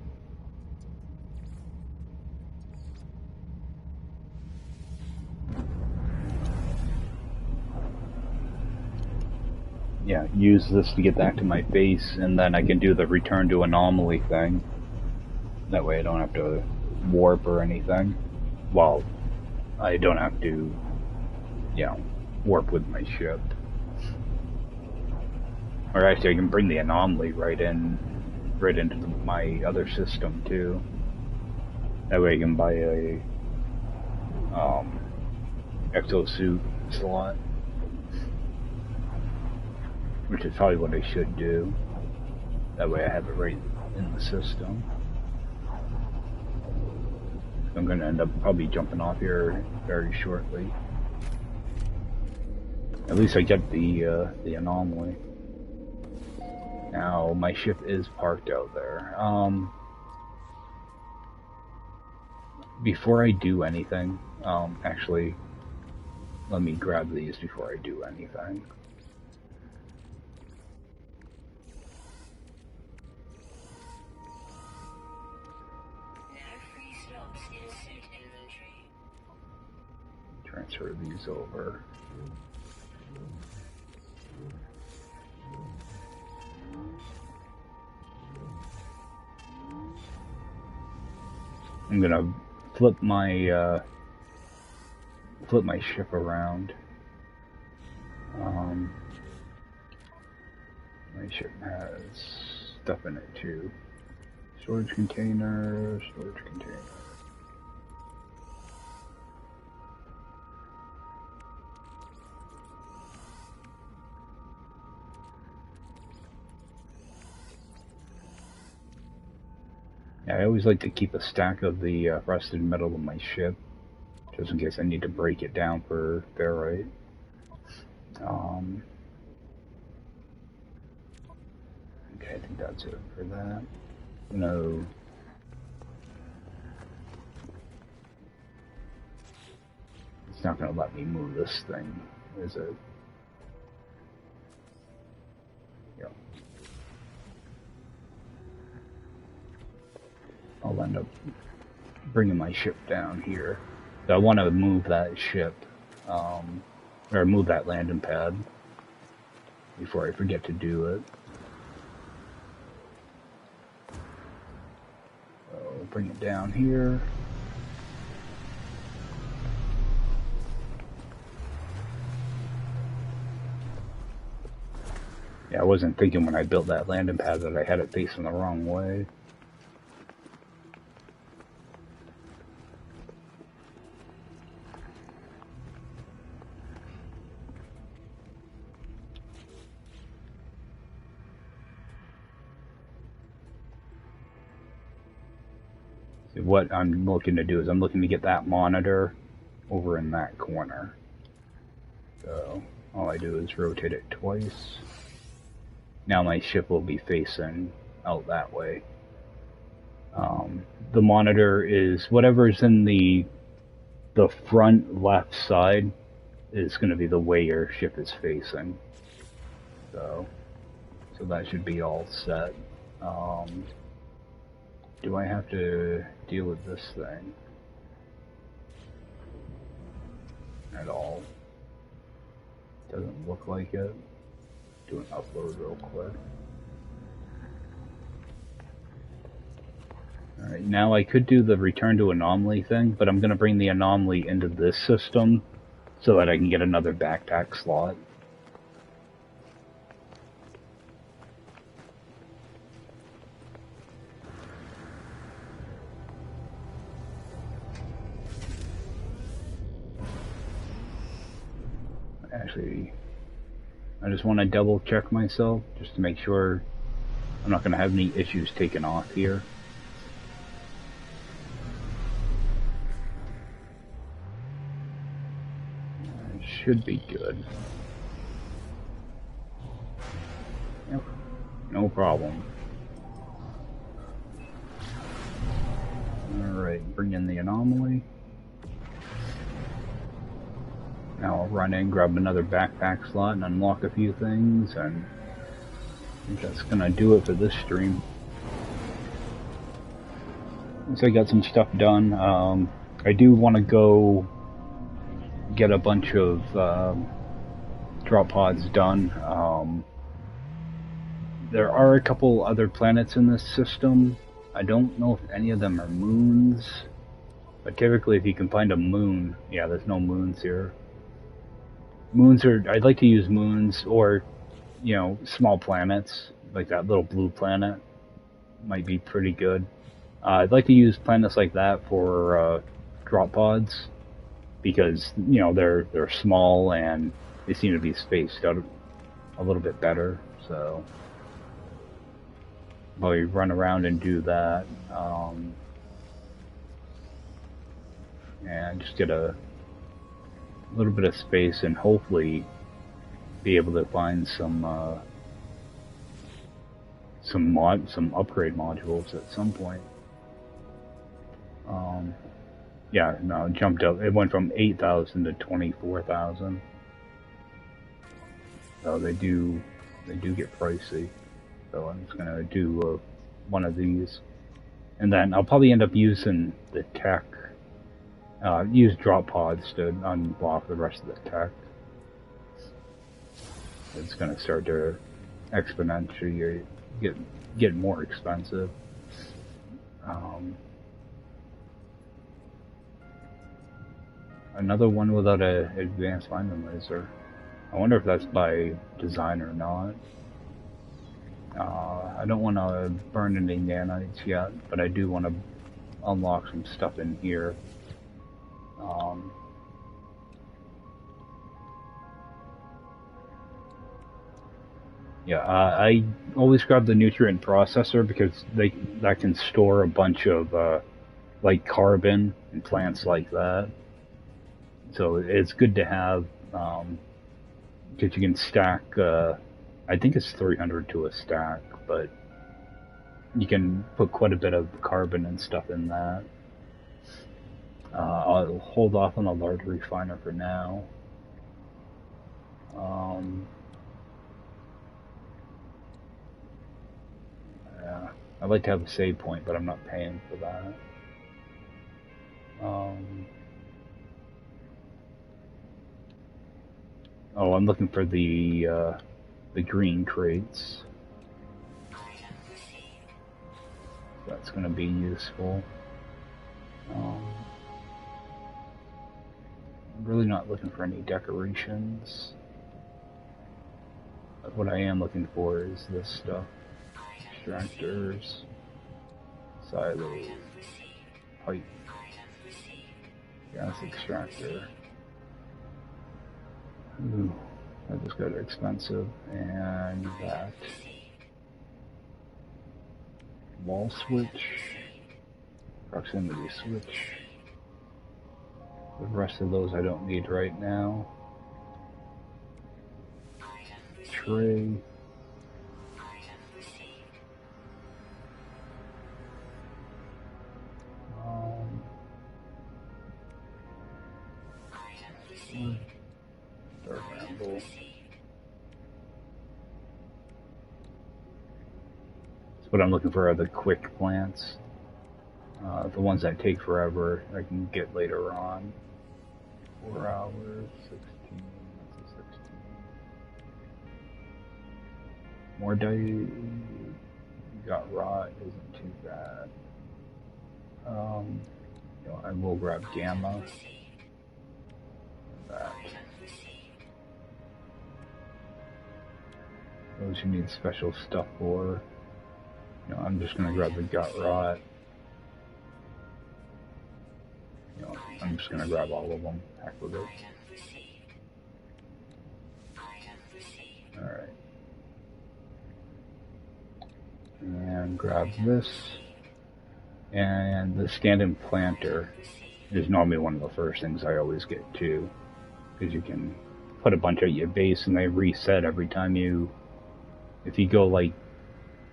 Yeah, use this to get back to my base, and then I can do the return to anomaly thing. That way I don't have to warp or anything. Well, I don't have to, you know, warp with my ship. Or actually I can bring the anomaly right into my other system too. That way I can buy a exosuit slot. Which is probably what I should do. That way I have it right in the system. I'm going to end up probably jumping off here very shortly. At least I get the anomaly. Now my ship is parked out there. Before I do anything, actually, let me grab these before I do anything. Transfer these over. I'm gonna flip my ship around. My ship has stuff in it too. Storage container, storage container. Yeah, I always like to keep a stack of the rusted metal in my ship, just in case I need to break it down for ferrite. Okay, I think that's it for that. No. It's not going to let me move this thing, is it? Yep. I'll end up bringing my ship down here. So I want to move that ship, or move that landing pad before I forget to do it. So bring it down here. Yeah, I wasn't thinking when I built that landing pad that I had it facing the wrong way. What I'm looking to do is I'm looking to get that monitor over in that corner. So all I do is rotate it twice. Now my ship will be facing out that way. The monitor is whatever's in the front left side is going to be the way your ship is facing. So that should be all set. Do I have to deal with this thing at all? Doesn't look like it. Do an upload real quick. Alright, now I could do the return to anomaly thing, but I'm going to bring the anomaly into this system so that I can get another backpack slot. Actually, I just want to double check myself just to make sure I'm not going to have any issues taking off here. It should be good. Yep, no problem. Alright, bring in the anomaly. Now I'll run in, grab another backpack slot, and unlock a few things, and think that's gonna do it for this stream. Once I got some stuff done, I do want to go get a bunch of drop pods done. There are a couple other planets in this system. I don't know if any of them are moons, but typically if you can find a moon, yeah, there's no moons here. Moons are, I'd like to use moons or, you know, small planets, like that little blue planet might be pretty good. I'd like to use planets like that for drop pods because, you know, they're small and they seem to be spaced out a little bit better, so probably run around and do that, and just get a little bit of space and hopefully be able to find some upgrade modules at some point. Yeah, no, it jumped up. It went from 8,000 to 24,000. So they do get pricey. So I'm just gonna do one of these, and then I'll probably end up using the tech. Use drop pods to unblock the rest of the tech. It's gonna start to exponentially get more expensive. Another one without an advanced lineman laser. I wonder if that's by design or not. I don't want to burn any nanites yet, but I do want to unlock some stuff in here. Yeah, I always grab the nutrient processor because that can store a bunch of like carbon in plants like that. So it's good to have because you can stack. I think it's 300 to a stack, but you can put quite a bit of carbon and stuff in that. I'll hold off on the large refiner for now. Yeah, I'd like to have a save point, but I'm not paying for that. Oh, I'm looking for the green crates. That's going to be useful. I'm really not looking for any decorations. But what I am looking for is this stuff. Extractors, silos, pipe, gas extractor. Ooh, that just got expensive. And that wall switch, proximity switch. The rest of those I don't need right now. Tray. Dark ramble. So what I'm looking for are the quick plants. The ones that take forever, I can get later on. 4 hours, 16, that's a 16. More got rot, isn't too bad. You know, I will grab gamma. That. Those you need special stuff for. You know, I'm just gonna grab the gut rot. You know, I'm just gonna grab all of them. Heck with it. Alright. And grab this. And the stand-in planter is normally one of the first things I always get too. Because you can put a bunch at your base and they reset every time you... If you go like,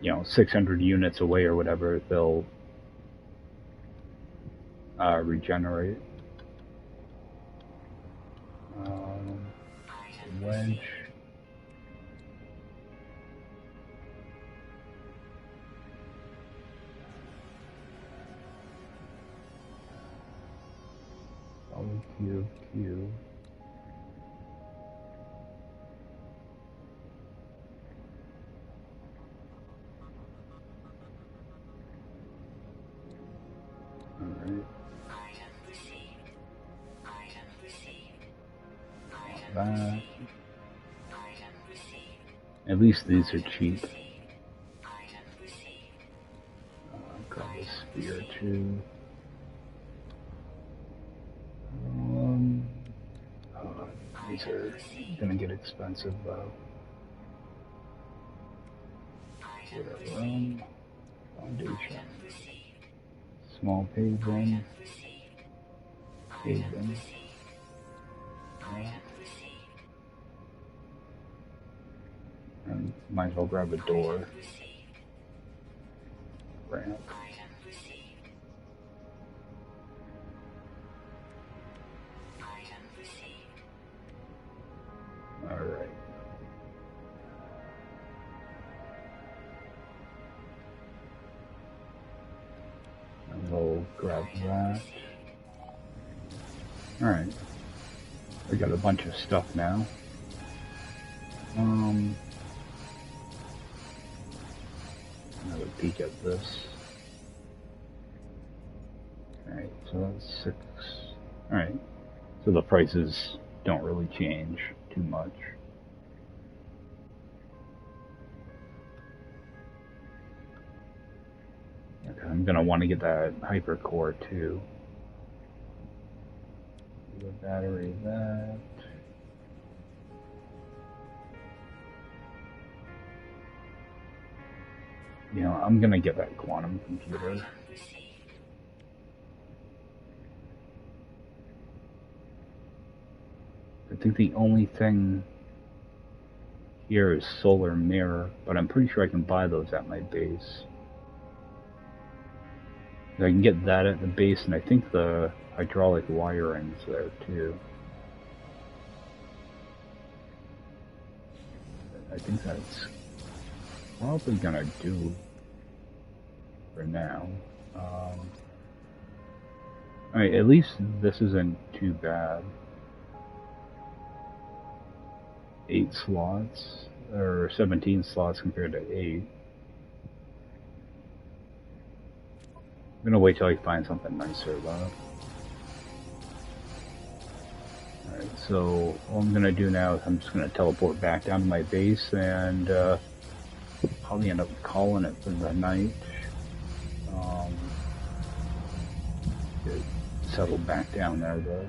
you know, 600 units away or whatever, they'll regenerate. Wedge. Q. Alright. That. At least these are cheap. Grab a spear too. These are gonna get expensive though. Whatever. Foundation. Small paving. Paving. And might as well grab a door. Ramp. Alright. And we'll grab that. Alright. We got a bunch of stuff now. Another peek at this. Alright, so that's 6. Alright. So the prices don't really change too much. Okay, I'm gonna want to get that hyper core too. The battery, that. You know, I'm gonna get that quantum computer. I think the only thing here is solar mirror, but I'm pretty sure I can buy those at my base. I can get that at the base, and I think the hydraulic wiring's there too. I think that's probably gonna do for now. Alright, at least this isn't too bad. 8 slots, or 17 slots compared to 8. I'm gonna wait till I find something nicer though. Alright, so all I'm gonna do now is I'm just gonna teleport back down to my base and probably end up calling it for the night. Get settled back down there though.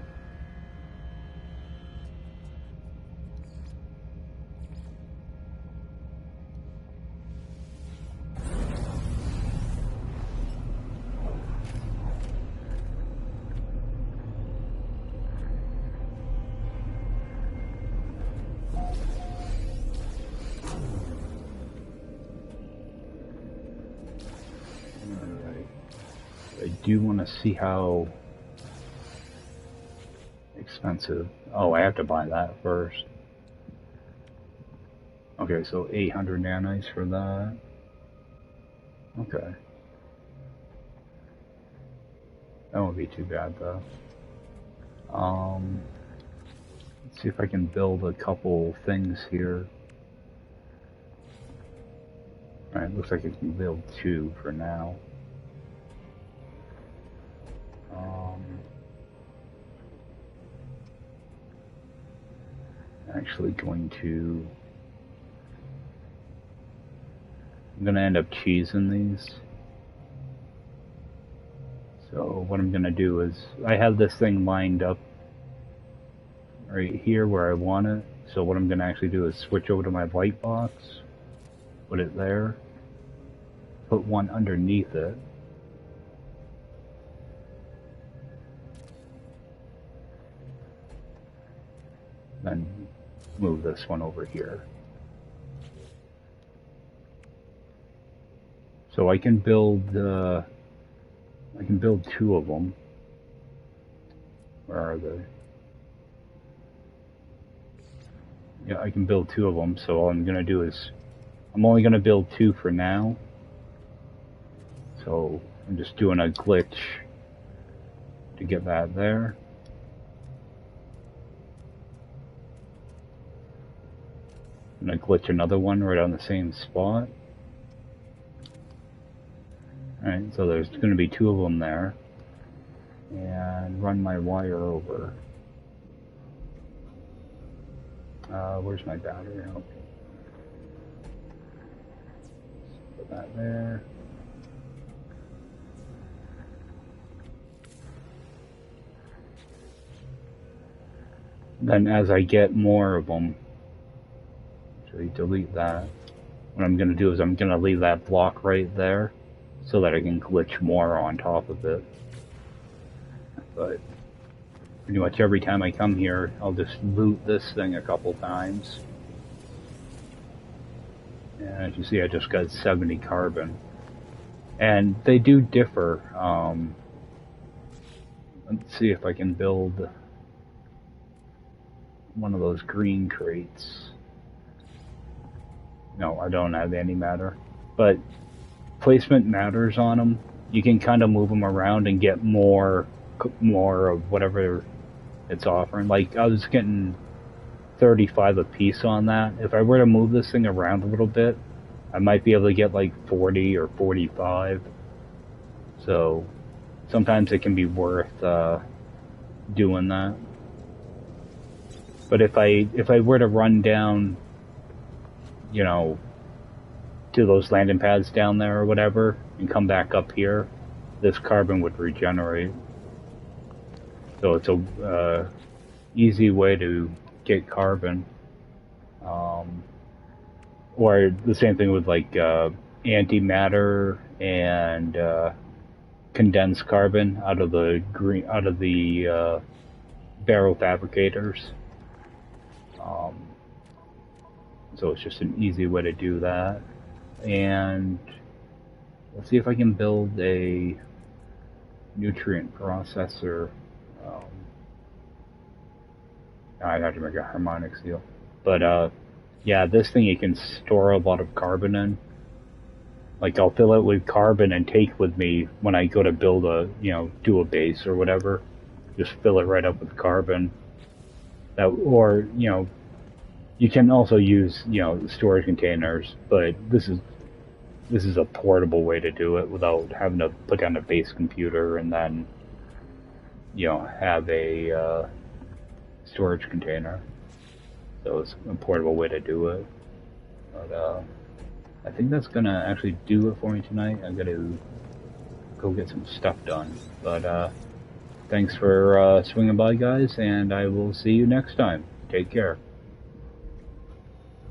I do want to see how expensive. Oh, I have to buy that first. Okay, so 800 nanites for that. Okay. That won't be too bad though. Let's see if I can build a couple things here. Alright, looks like I can build 2 for now. Actually going to... I'm going to end up cheesing these. So what I'm going to do is, I have this thing lined up right here where I want it. So what I'm going to actually do is switch over to my light box, put it there, put one underneath it. Then move this one over here. So I can build 2 of them. Where are they? Yeah, I can build 2 of them. So all I'm gonna do is, I'm only gonna build 2 for now. So I'm just doing a glitch to get that there. I'm gonna glitch another one right on the same spot. Alright, so there's gonna be 2 of them there. And run my wire over. Where's my battery? Okay. Put that there. Then as I get more of them, actually delete that. What I'm going to do is I'm going to leave that block right there so that I can glitch more on top of it. But pretty much every time I come here, I'll just loot this thing a couple times. And as you see, I just got 70 carbon. And they do differ. Let's see if I can build one of those green crates. No, I don't have any matter. But placement matters on them. You can kind of move them around and get more of whatever it's offering. Like, I was getting 35 a piece on that. If I were to move this thing around a little bit, I might be able to get like 40 or 45. So sometimes it can be worth doing that. But if I were to run down, you know, to those landing pads down there or whatever, and come back up here, this carbon would regenerate. So it's a easy way to get carbon. Or the same thing with like antimatter and condensed carbon out of the barrel fabricators. So it's just an easy way to do that. And let's see if I can build a nutrient processor. I'd have to make a harmonic seal. But yeah, this thing you can store a lot of carbon in. Like, I'll fill it with carbon and take with me when I go to build do a base or whatever. Just fill it right up with carbon. Or, you can also use, storage containers, but this is a portable way to do it without having to put down a base computer and then, have a storage container. So it's a portable way to do it. But I think that's gonna actually do it for me tonight. I gotta go get some stuff done. But thanks for swinging by, guys, and I will see you next time. Take care.